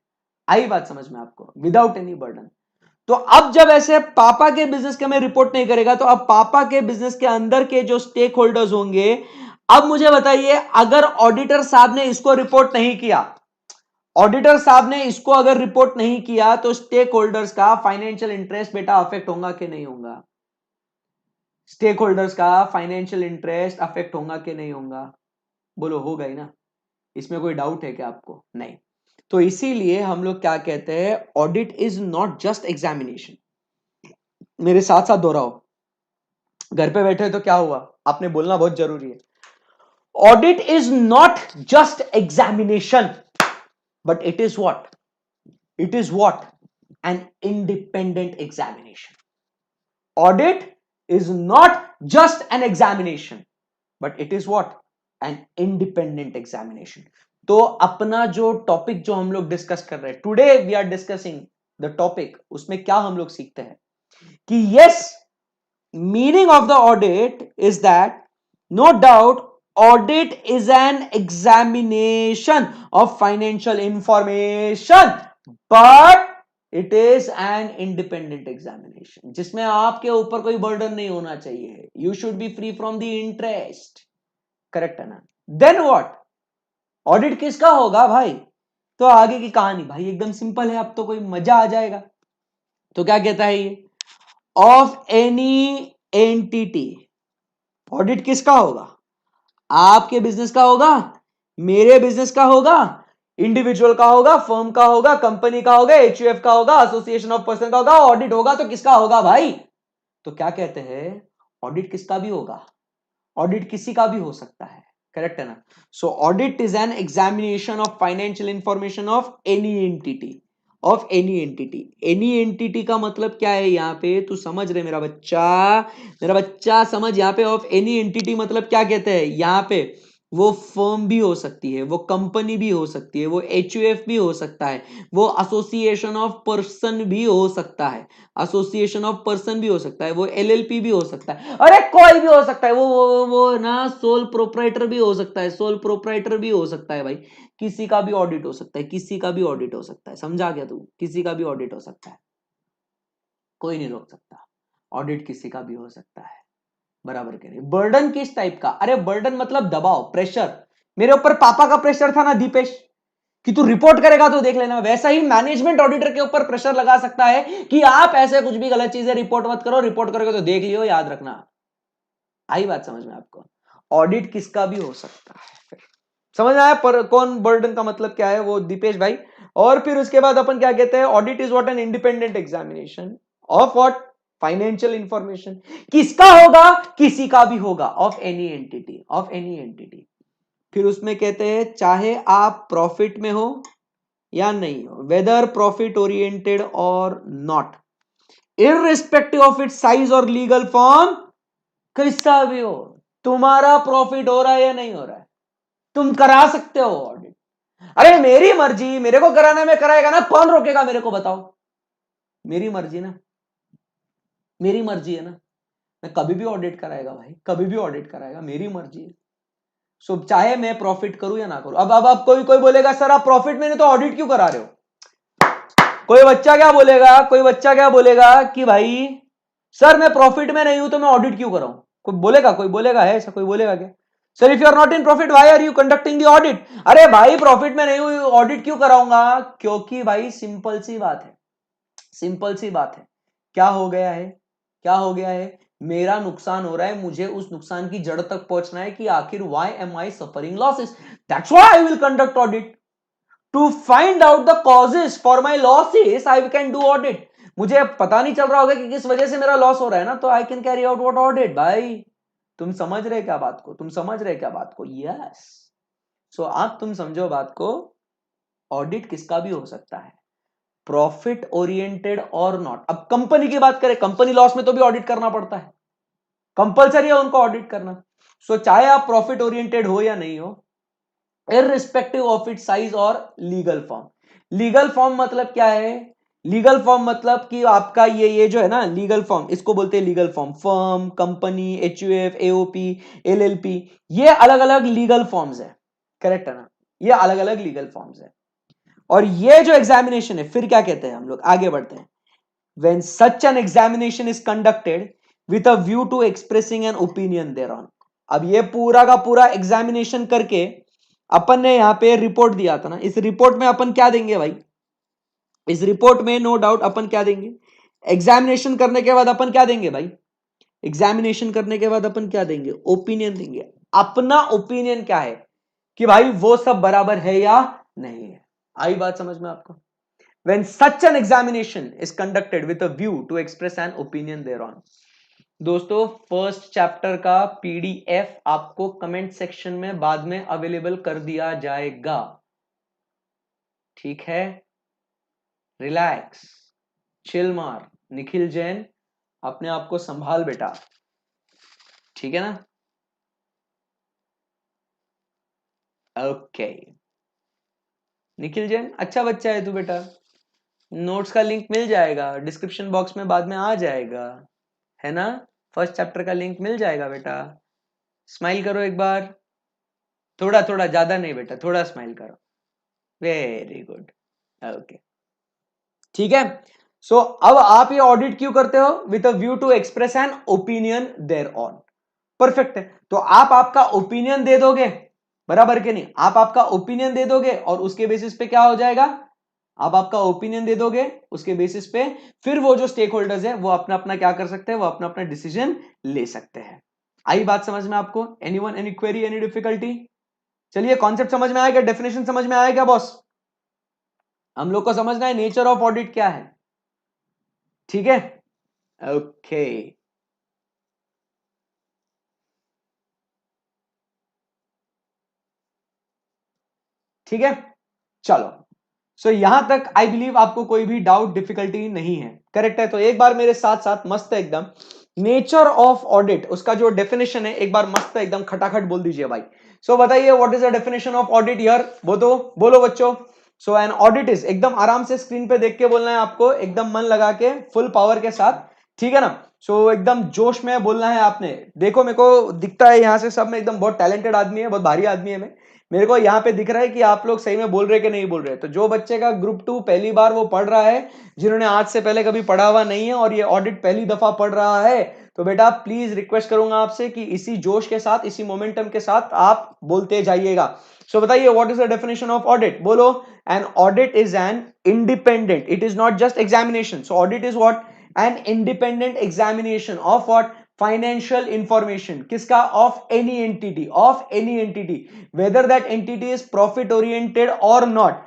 आई बात समझ में आपको, विदाउट एनी बर्डन। तो अब जब ऐसे पापा के बिजनेस के में रिपोर्ट नहीं करेगा तो अब पापा के बिजनेस के अंदर के जो स्टेक होल्डर्स होंगे, अब मुझे बताइए अगर ऑडिटर साहब ने इसको रिपोर्ट नहीं किया, ऑडिटर साहब ने इसको अगर रिपोर्ट नहीं किया तो स्टेक होल्डर्स का फाइनेंशियल इंटरेस्ट बेटा अफेक्ट होगा कि नहीं होगा, स्टेक होल्डर्स का फाइनेंशियल इंटरेस्ट अफेक्ट होगा कि नहीं होगा, बोलो होगा ही ना, इसमें कोई डाउट है क्या आपको, नहीं। तो इसीलिए हम लोग क्या कहते हैं audit is not just examination. मेरे साथ साथ दोहराओ, घर पे बैठे तो क्या हुआ, आपने बोलना बहुत जरूरी है। Audit is not just examination but it is what, it is what, an independent examination. Audit is not just an examination but it is what, an independent examination. तो अपना जो टॉपिक जो हम लोग डिस्कस कर रहे हैं today, we are discussing the topic, उसमें क्या हम लोग सीखते हैं कि yes, meaning of the audit is that no doubt audit is an examination of financial information but it is an independent examination जिसमें आपके ऊपर कोई बर्डन नहीं होना चाहिए, you should be free from the interest, correct है ना। then what, ऑडिट किसका होगा भाई, तो आगे की कहानी भाई एकदम सिंपल है, अब तो कोई मजा आ जाएगा। तो क्या कहता है ये, ऑफ एनी एंटिटी, ऑडिट किसका होगा, आपके बिजनेस का होगा, मेरे बिजनेस का होगा, इंडिविजुअल का होगा, फर्म का होगा, कंपनी का होगा, एचयूएफ का होगा, एसोसिएशन ऑफ पर्सन का होगा, ऑडिट होगा तो किसका होगा भाई। तो क्या कहते हैं ऑडिट किसका भी होगा, ऑडिट किसी का भी हो सकता है, करेक्ट है ना। So audit is an examination of financial information of any entity, of any entity. Any entity का मतलब क्या है यहां पे, तू समझ रहे मेरा बच्चा, मेरा बच्चा समझ यहां पे ऑफ एनी एंटिटी मतलब क्या कहते हैं यहां पे, वो फर्म भी हो सकती है, वो कंपनी भी हो सकती है, वो एचयूएफ भी हो सकता है, वो एसोसिएशन ऑफ पर्सन भी हो सकता है, एसोसिएशन ऑफ पर्सन भी हो सकता है, वो एलएलपी भी हो सकता है, अरे कोई भी हो सकता है, वो ना सोल प्रोप्राइटर भी हो सकता है, सोल प्रोप्राइटर भी हो सकता है भाई, किसी का भी ऑडिट हो सकता है, किसी का भी ऑडिट हो सकता है, समझा क्या तू, किसी का भी ऑडिट हो सकता है, कोई नहीं रोक सकता, ऑडिट किसी का भी हो सकता है, बराबर कह रहे। बर्डन किस टाइप का, अरे बर्डन मतलब दबाव, प्रेशर, मेरे ऊपर पापा का प्रेशर था ना दीपेश कि तू रिपोर्ट करेगा तो देख लेना, वैसा ही मैनेजमेंट ऑडिटर के ऊपर प्रेशर लगा सकता है कि आप ऐसे कुछ भी गलत चीजें रिपोर्ट मत करो, रिपोर्ट करोगे तो देख लियो, याद रखना। आई बात समझ में आपको, ऑडिट किसका भी हो सकता है, समझ में आया पर कौन बर्डन का मतलब क्या है वो दीपेश भाई। और फिर उसके बाद अपन क्या कहते हैं, audit is what, an independent examination of what, financial information, किसका होगा, किसी का भी होगा, of any entity, of any entity. फिर उसमें कहते हैं चाहे आप प्रॉफिट में हो या नहीं हो, वेदर प्रॉफिट ओरिएंटेड और not, irrespective of its size और लीगल फॉर्म, कैसा भी हो, तुम्हारा प्रॉफिट हो रहा है या नहीं हो रहा है, तुम करा सकते हो ऑडिट। अरे मेरी मर्जी, मेरे को कराना में कराएगा ना, कौन रोकेगा मेरे को बताओ, मेरी मर्जी ना, मेरी मर्जी है ना, मैं कभी भी ऑडिट कराएगा भाई, कभी भी ऑडिट कराएगा, मेरी मर्जी है। सो चाहे मैं प्रॉफिट करूं या ना करूं। अब कोई कोई बोलेगा सर आप प्रॉफिट में नहीं तो ऑडिट क्यों करा रहे हो, कोई बच्चा क्या बोलेगा, कोई बच्चा क्या बोलेगा कि भाई सर मैं प्रॉफिट में नहीं हूं तो मैं ऑडिट क्यों कराऊं, कोई बोलेगा है ऐसा, कोई बोलेगा क्या, sir if you are not in profit why are you conducting the audit, अरे भाई प्रॉफिट में नहीं हूं ऑडिट क्यों कराऊंगा, क्योंकि भाई सिंपल सी बात है, सिंपल सी बात है, क्या हो गया है, क्या हो गया है, मेरा नुकसान हो रहा है, मुझे उस नुकसान की जड़ तक पहुंचना है कि आखिर why am I suffering losses, that's why I will conduct audit, to find out the causes for my losses I can do audit, मुझे पता नहीं चल रहा होगा कि किस वजह से मेरा लॉस हो रहा है ना, तो I can carry out what audit. भाई तुम समझ रहे क्या बात को, तुम समझ रहे क्या बात को, यस। सो आप तुम समझो बात को, ऑडिट किसका भी हो सकता है, प्रॉफिट ओरिएंटेड और नॉट। अब कंपनी की बात करें, कंपनी लॉस में तो भी ऑडिट करना पड़ता है, कंपलसरी है उनको ऑडिट करना। सो चाहे आप प्रॉफिट ओरिएंटेड हो या नहीं हो, इररिस्पेक्टिव ऑफ इट साइज और लीगल फॉर्म, लीगल फॉर्म मतलब क्या है, लीगल फॉर्म मतलब कि आपका ये जो है ना लीगल फॉर्म, इसको बोलते हैं legal form, firm, company, HUF, AOP, LLP, ये अलग अलग लीगल फॉर्म्स है, करेक्ट है ना, ये अलग अलग लीगल फॉर्म्स है। और ये जो एग्जामिनेशन है फिर क्या कहते हैं, हम लोग आगे बढ़ते हैं, when such an examination is conducted with a view to expressing an opinion thereon। अब ये पूरा का पूरा एग्जामिनेशन करके अपन ने यहां पे रिपोर्ट दिया था ना, इस रिपोर्ट में अपन क्या देंगे भाई, इस रिपोर्ट में नो डाउट अपन क्या देंगे, एग्जामिनेशन करने के बाद अपन क्या देंगे भाई, एग्जामिनेशन करने के बाद अपन क्या देंगे, ओपिनियन देंगे, अपना ओपिनियन क्या है कि भाई वो सब बराबर है या नहीं है। आई बात समझ में आपको, when such an examination is conducted with a view to express an opinion thereon। दोस्तों फर्स्ट चैप्टर का पीडीएफ आपको कमेंट सेक्शन में बाद में अवेलेबल कर दिया जाएगा, ठीक है, रिलैक्स, चिल मार, निखिल जैन अपने आप को संभाल बेटा, ठीक है ना, ओके। निखिल जैन अच्छा बच्चा है तू बेटा, नोट्स का लिंक मिल जाएगा डिस्क्रिप्शन बॉक्स में, बाद में आ जाएगा, है ना, फर्स्ट चैप्टर का लिंक मिल जाएगा बेटा, स्माइल करो एक बार, थोड़ा थोड़ा, ज्यादा नहीं बेटा, थोड़ा स्माइल करो, वेरी गुड, ओके, ठीक है। सो अब आप ये ऑडिट क्यों करते हो, with a view to express an opinion thereon, perfect है। तो आप आपका ओपिनियन दे दोगे, बराबर के नहीं, आप आपका ओपिनियन दे दोगे और उसके बेसिस पे क्या हो जाएगा, आप आपका ओपिनियन दे दोगे, उसके बेसिस पे फिर वो जो स्टेक होल्डर्स है वो अपना अपना क्या कर सकते हैं, वो अपना अपना डिसीजन ले सकते हैं। आई बात समझ में आपको, anyone, any query, any difficulty, चलिए कॉन्सेप्ट समझ में आया क्या, डेफिनेशन समझ में आया क्या बॉस, हम लोग को समझना है नेचर ऑफ ऑडिट क्या है, ठीक है, ओके, ठीक है, चलो। सो यहां तक आई बिलीव आपको कोई भी डाउट डिफिकल्टी नहीं है, करेक्ट है, तो एक बार मेरे साथ साथ मस्त है एकदम, नेचर ऑफ ऑडिट उसका जो डेफिनेशन है एक बार मस्त है एकदम खटाखट बोल दीजिए भाई। सो बताइए what is the definition of audit here, बोलो बच्चों। सो एन ऑडिट इज, एकदम आराम से स्क्रीन पे देख के बोलना है आपको, एकदम मन लगा के फुल पावर के साथ, ठीक है ना, सो एकदम जोश में बोलना है आपने। देखो मेरे को दिखता है यहाँ से सब में एकदम बहुत टैलेंटेड आदमी है, बहुत भारी आदमी है मैं, मेरे को यहाँ पे दिख रहा है कि आप लोग सही में बोल रहे कि नहीं बोल रहे। तो जो बच्चे का ग्रुप 2 पहली बार वो पढ़ रहा है, जिन्होंने आज से पहले कभी पढ़ा हुआ नहीं है और ये ऑडिट पहली दफा पढ़ रहा है, तो बेटा प्लीज रिक्वेस्ट करूंगा आपसे कि इसी जोश के साथ, इसी मोमेंटम के साथ आप बोलते जाइएगा। सो बताइए what is the definition of audit, बोलो। An audit is an independent, it is not just examination, so audit is what, an independent examination of what, financial information, किसका, of any entity, of any entity, whether that entity is profit oriented or not,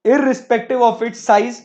irrespective of its size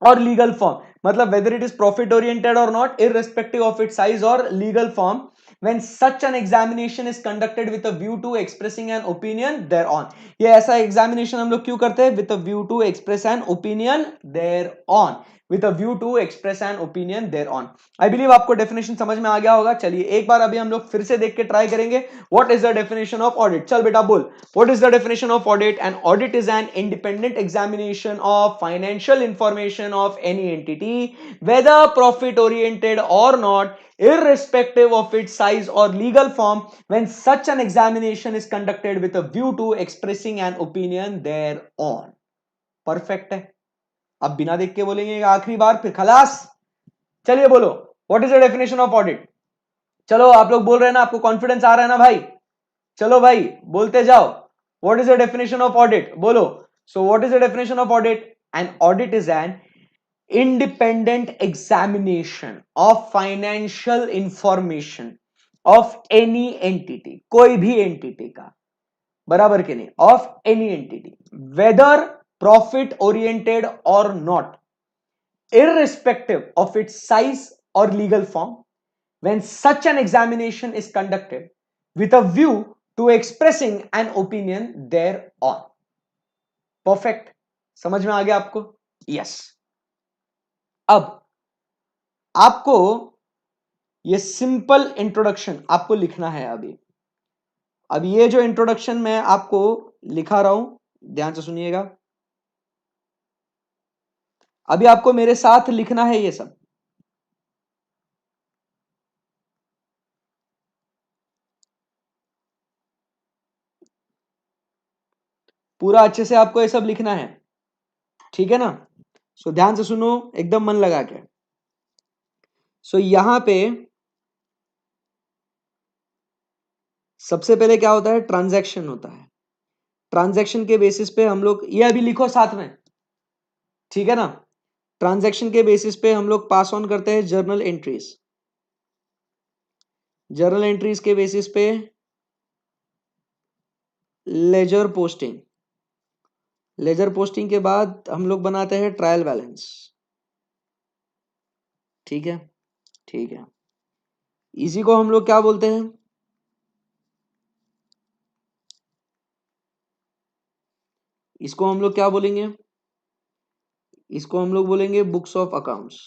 or legal form, मतलब whether it is profit oriented or not, irrespective of its size or legal form, when such an examination is conducted with a view to expressing an opinion thereon. ये ऐसा एग्जामिनेशन हम लोग क्यों करते हैं? with a view to express an opinion thereon, with a view to express an opinion thereon. I believe आपको डेफिनेशन समझ में आ गया होगा. चलिए एक बार अभी हम लोग फिर से देख के ट्राई करेंगे. What is the definition of audit? चल बेटा बोल. What is the definition of audit? An audit is an independent examination of financial information of any entity, whether profit oriented or not, irrespective of its size or legal form, when such an examination is conducted with a view to expressing an opinion thereon. Perfect है. अब बिना देख के बोलेंगे आखिरी बार, फिर खलास. चलिए बोलो, what is the definition of audit? चलो आप लोग बोल रहे हैं ना, आपको कॉन्फिडेंस आ रहा है ना भाई? चलो भाई बोलते जाओ. What is the definition of audit? बोलो. So what is the definition of audit? An audit is an independent examination of financial information of any entity, कोई भी entity का, बराबर के नहीं, of any entity, whether profit oriented or not, irrespective of its size or legal form, when such an examination is conducted with a view to expressing an opinion thereon. Perfect. समझ में आ गया आपको? Yes. अब आपको ये सिंपल इंट्रोडक्शन आपको लिखना है अभी. अब ये जो इंट्रोडक्शन मैं आपको लिखा रहा हूं, ध्यान से सुनिएगा. अभी आपको मेरे साथ लिखना है ये सब. पूरा अच्छे से आपको ये सब लिखना है, ठीक है ना? सो ध्यान से सुनो, एकदम मन लगा के. सो यहां पे सबसे पहले क्या होता है? ट्रांजैक्शन होता है. ट्रांजैक्शन के बेसिस पे हम लोग, ये अभी लिखो साथ में, ठीक है ना? ट्रांजैक्शन के बेसिस पे हम लोग पास ऑन करते हैं जर्नल एंट्रीज. जर्नल एंट्रीज के बेसिस पे लेजर पोस्टिंग. लेजर पोस्टिंग के बाद हम लोग बनाते हैं ट्रायल बैलेंस. ठीक है, ठीक है. इसी को हम लोग क्या बोलते हैं? इसको हम लोग क्या बोलेंगे? इसको हम लोग बोलेंगे books of accounts.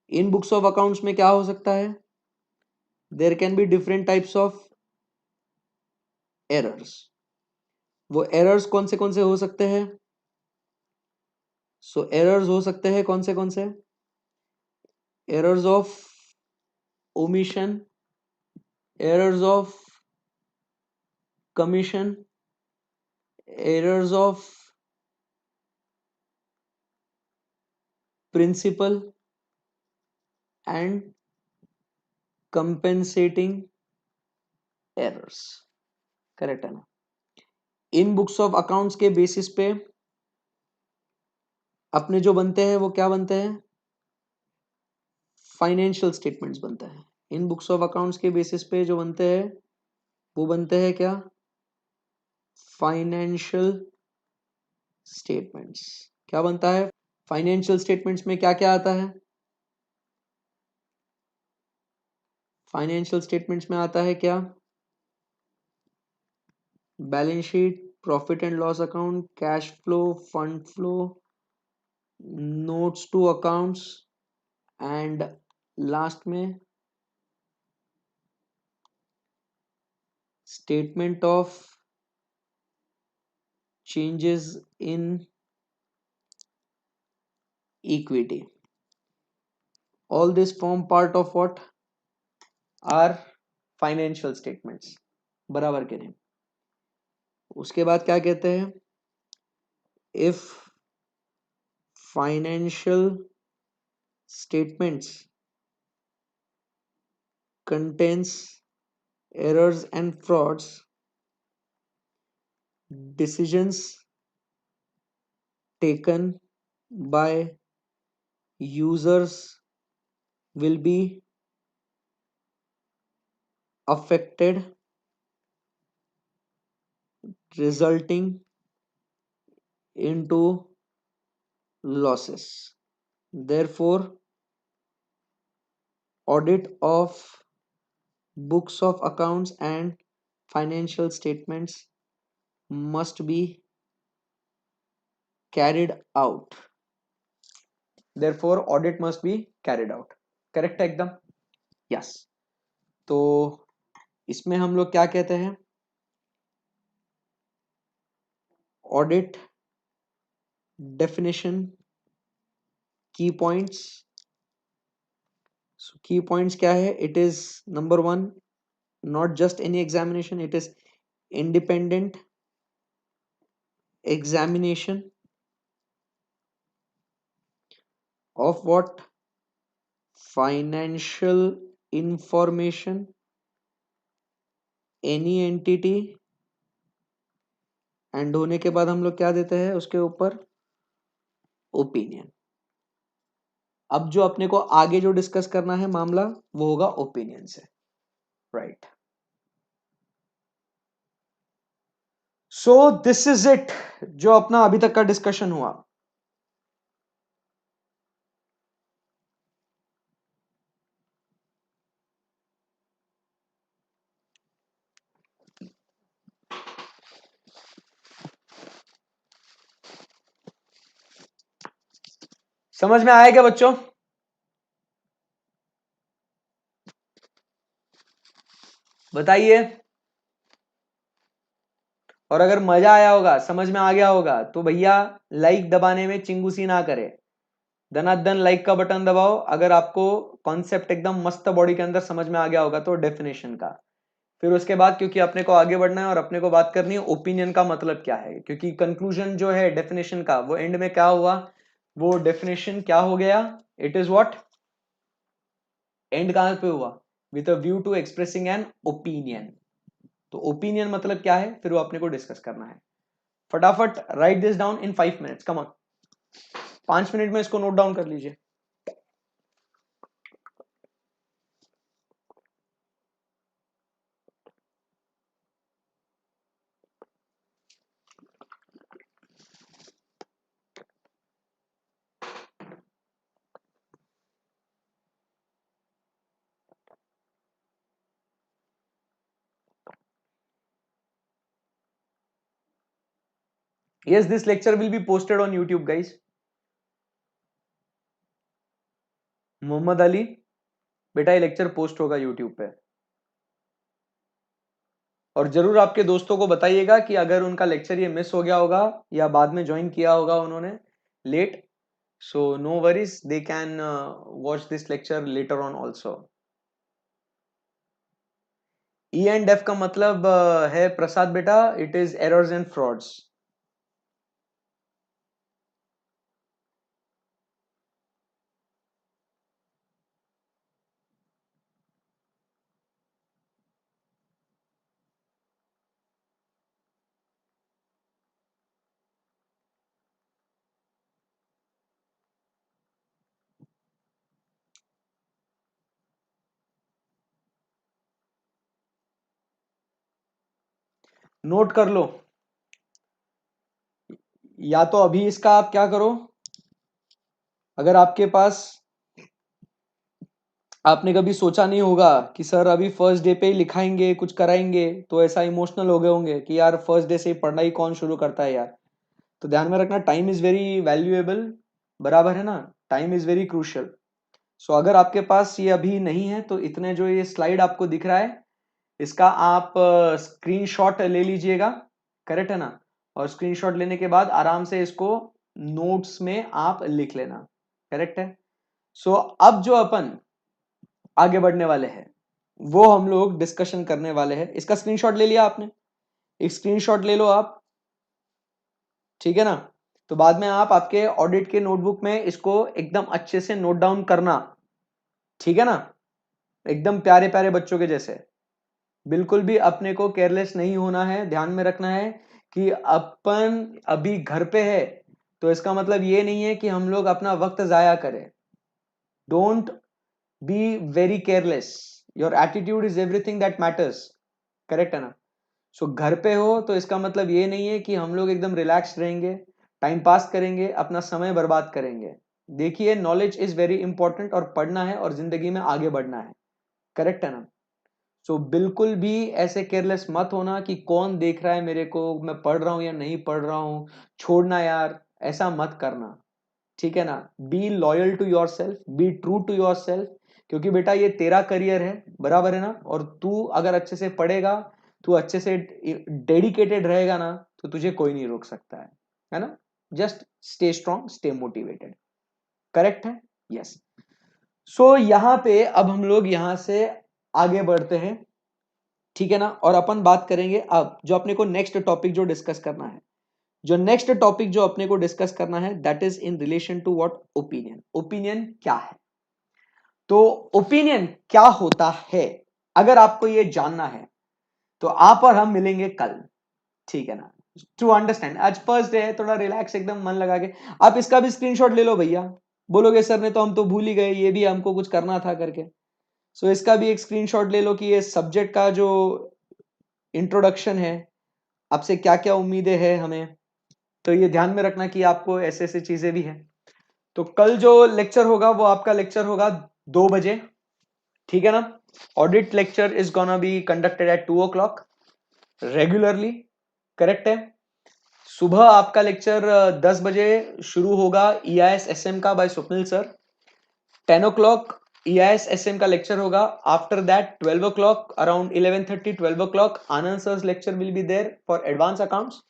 In books of accounts में क्या हो सकता है? There can be different types of errors. वो एरर्स कौन से हो सकते हैं? सो एरर्स हो सकते हैं कौन से? Errors of omission, errors of commission, errors of principle and compensating errors. Correct है ना? इन बुक्स ऑफ अकाउंट्स के बेसिस पे अपने जो बनते हैं वो क्या बनते हैं? फाइनेंशियल स्टेटमेंट्स बनते हैं. इन बुक्स ऑफ अकाउंट्स के बेसिस पे जो बनते हैं वो बनते हैं क्या? Financial statements. क्या बनता है? फाइनेंशियल स्टेटमेंट्स में क्या क्या आता है? फाइनेंशियल स्टेटमेंट्स में आता है क्या? Balance sheet, profit and loss account, cash flow, fund flow, notes to accounts and last में statement of changes in equity. All this form part of what? Are financial statements. बराबर के नहीं? उसके बाद क्या कहते हैं? If financial statements contains errors and frauds, decisions taken by users will be affected, resulting into losses. therefore audit of books of accounts and financial statements must be carried out. Therefore audit must be carried out. Correct है एकदम? यस। तो इसमें हम लोग क्या कहते हैं, ऑडिट डेफिनेशन, की पॉइंट्स। की पॉइंट्स क्या है? It is number one, not just any examination, it is independent examination of what? Financial information any entity, and होने के बाद हम लोग क्या देते हैं उसके ऊपर? ओपिनियन। अब जो अपने को आगे जो डिस्कस करना है मामला वो होगा ओपिनियन से, right? So this is it, जो अपना अभी तक का डिस्कशन हुआ। समझ में आया क्या बच्चों? बताइए। और अगर मजा आया होगा, समझ में आ गया होगा, तो भैया लाइक दबाने में चिंगूसी ना करे, धनाधन लाइक का बटन दबाओ। अगर आपको कॉन्सेप्ट एकदम मस्त बॉडी के अंदर समझ में आ गया होगा तो डेफिनेशन का, फिर उसके बाद क्योंकि अपने को आगे बढ़ना है और अपने को बात करनी है ओपिनियन का मतलब क्या है, क्योंकि कंक्लूजन जो है डेफिनेशन का वो एंड में क्या हुआ, वो डेफिनेशन क्या हो गया? It is what? एंड कहां पे हुआ? With a view to expressing an opinion. तो ओपिनियन मतलब क्या है, फिर वो अपने को डिस्कस करना है। फटाफट right this down in 5 minutes, come on. 5 minute में इसको नोट डाउन कर लीजिए। Yes, this lecture will be posted on YouTube, guys. Mohammad Ali, बेटा ये लेक्चर पोस्ट होगा YouTube पे। और जरूर आपके दोस्तों को बताइएगा कि अगर उनका लेक्चर ये मिस हो गया होगा या बाद में ज्वाइन किया होगा उन्होंने late, so no worries, they can watch this lecture later on also. E and F का मतलब है प्रसाद बेटा, it is errors and frauds. Note कर लो, या तो अभी इसका आप क्या करो, अगर आपके पास, आपने कभी सोचा नहीं होगा कि सर अभी फर्स्ट डे पे ही लिखाएंगे कुछ कराएंगे, तो ऐसा इमोशनल हो गए होंगे कि यार फर्स्ट डे से ही पढ़ना ही कौन शुरू करता है यार। तो ध्यान में रखना, टाइम इज वेरी वैल्यूएबल, बराबर है ना? Time is very crucial. So अगर आपके पास ये अभी नहीं है तो इतने जो ये स्लाइड आपको दिख रहा है इसका आप स्क्रीनशॉट ले लीजिएगा, करेक्ट है ना? और स्क्रीनशॉट लेने के बाद आराम से इसको नोट्स में आप लिख लेना, करेक्ट है? सो अब जो अपन आगे बढ़ने वाले हैं वो हम लोग डिस्कशन करने वाले हैं। इसका स्क्रीनशॉट ले लिया आपने? एक स्क्रीनशॉट ले लो आप, ठीक है ना? तो बाद में आप आपके ऑडिट के नोटबुक में इसको एकदम अच्छे से नोट डाउन करना, ठीक है ना? एकदम प्यारे प्यारे बच्चों के जैसे। बिल्कुल भी अपने को केयरलेस नहीं होना है, ध्यान में रखना है कि अपन अभी घर पे है तो इसका मतलब ये नहीं है कि हम लोग अपना वक्त जाया करें। Don't be very careless, your attitude is everything that matters, correct है ना? सो घर पे हो तो इसका मतलब ये नहीं है कि हम लोग एकदम रिलैक्स रहेंगे, टाइम पास करेंगे, अपना समय बर्बाद करेंगे। देखिए नॉलेज इज वेरी इंपॉर्टेंट और पढ़ना है और जिंदगी में आगे बढ़ना है, करेक्ट है ना। सो बिल्कुल भी ऐसे केयरलेस मत होना कि कौन देख रहा है मेरे को, मैं पढ़ रहा हूं या नहीं पढ़ रहा हूं, छोड़ना यार, ऐसा मत करना, ठीक है ना। Be loyal to yourself, be true to yourself, क्योंकि बेटा ये तेरा करियर है, बराबर है ना। और तू अगर अच्छे से पढ़ेगा, तू अच्छे से डेडिकेटेड रहेगा ना, तो तुझे कोई नहीं रोक सकता है ना। Just stay strong, stay motivated, correct है, यस। सो यहां पे अब हम लोग यहां से आगे बढ़ते हैं, ठीक है ना। और अपन बात करेंगे अब जो अपने को नेक्स्ट टॉपिक जो डिस्कस करना है, जो नेक्स्ट टॉपिक जो अपने को डिस्कस करना है, that is in relation to what, opinion. Opinion क्या है? तो ओपिनियन क्या होता है, अगर आपको ये जानना है तो आप और हम मिलेंगे कल, ठीक है ना। टू अंडरस्टैंड, आज फर्स्ट डे है, थोड़ा रिलैक्स एकदम मन लगा के, आप इसका भी स्क्रीनशॉट ले लो भैया। बोलोगे सर ने तो हम तो भूल ही गए, ये भी हमको कुछ करना था करके। सो इसका भी एक स्क्रीनशॉट ले लो कि ये सब्जेक्ट का जो इंट्रोडक्शन है, आपसे क्या क्या उम्मीदें हैं हमें, तो ये ध्यान में रखना कि आपको ऐसे ऐसे चीजें भी हैं। तो कल जो लेक्चर होगा वो आपका लेक्चर होगा 2 बजे, ठीक है ना। Audit lecture is gonna be conducted at 2 o'clock regularly, correct है। सुबह आपका लेक्चर 10 बजे शुरू होगा EIS-SM का bye Swapnil sir. 10 o'clock EIS-SM का लेक्चर होगा। After that 12 o'clock, around 11:30 12 o'clock, Anand sir lecture will be there for advance accounts.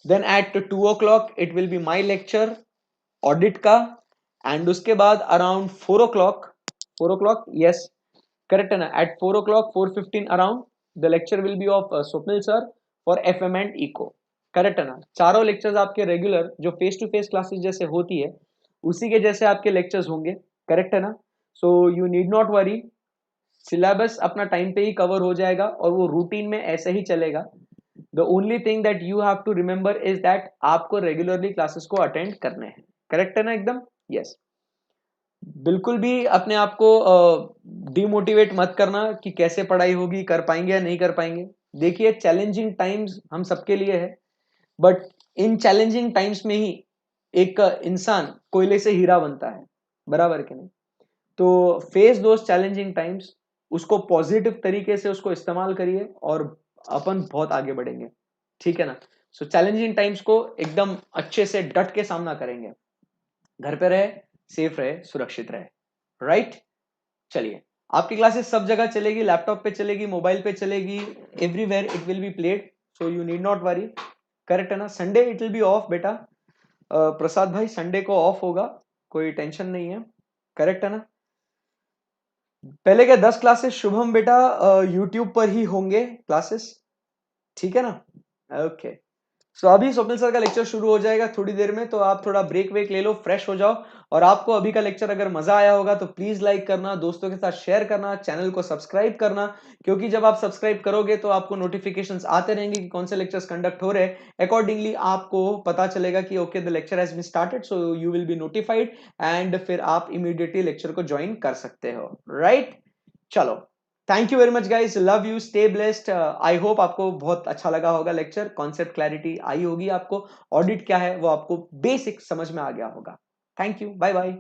Then at 2 o'clock it will be my lecture audit का। एंड उसके बाद around 4 o'clock, 4 o'clock, yes correct है ना, at 4 o'clock 4:15 around the lecture will be of Swapnil sir for FM and eco, correct है ना। चारों लेक्चर्स आपके रेगुलर जो फेस टू फेस क्लासेस जैसे होती है उसी के जैसे आपके लेक्चर्स होंगे, करेक्ट है ना। So you need not worry, syllabus अपना टाइम पे ही कवर हो जाएगा और वो रूटीन में ऐसे ही चलेगा। The only thing that you have to remember is that आपको रेगुलरली क्लासेस को अटेंड करने हैं, करेक्ट है ना एकदम, यस। बिल्कुल भी अपने आप को डिमोटिवेट मत करना कि कैसे पढ़ाई होगी, कर पाएंगे या नहीं कर पाएंगे। देखिए चैलेंजिंग टाइम्स हम सबके लिए है, बट इन चैलेंजिंग टाइम्स में ही एक इंसान कोयले से हीरा बनता है, बराबर के नहीं। तो फेस दोस चैलेंजिंग टाइम्स, उसको पॉजिटिव तरीके से उसको इस्तेमाल करिए और अपन बहुत आगे बढ़ेंगे, ठीक है ना। सो चैलेंजिंग टाइम्स को एकदम अच्छे से डट के सामना करेंगे। घर पे रहे, सेफ रहे, सुरक्षित रहे, राइट। चलिए, आपकी क्लासेस सब जगह चलेगी, लैपटॉप पे चलेगी, मोबाइल पे चलेगी, everywhere it will be played, so you need not worry, correct है ना। Sunday it will be of बेटा, प्रसाद भाई संडे को ऑफ होगा, कोई टेंशन नहीं है, करेक्ट है ना। पहले के 10 क्लासेस शुभम बेटा यूट्यूब पर ही होंगे क्लासेस, ठीक है ना, ओके। सो अभी स्वप्निल सर का लेक्चर शुरू हो जाएगा थोड़ी देर में, तो आप थोड़ा ब्रेक वेक ले लो, फ्रेश हो जाओ। और आपको अभी का लेक्चर अगर मजा आया होगा तो प्लीज लाइक करना, दोस्तों के साथ शेयर करना, चैनल को सब्सक्राइब करना, क्योंकि जब आप सब्सक्राइब करोगे तो आपको नोटिफिकेशंस आते रहेंगे कि कौन से लेक्चर्स कंडक्ट हो रहे हैं। अकॉर्डिंगली आपको पता चलेगा कि okay the lecture has been started, so you will be notified and फिर आप इमीडिएटली लेक्चर को ज्वाइन कर सकते हो, राइट। चलो, thank you very much guys, love you, stay blessed. I hope आपको बहुत अच्छा लगा होगा लेक्चर, कॉन्सेप्ट क्लैरिटी आई होगी आपको, ऑडिट क्या है वो आपको बेसिक समझ में आ गया होगा। Thank you, bye bye.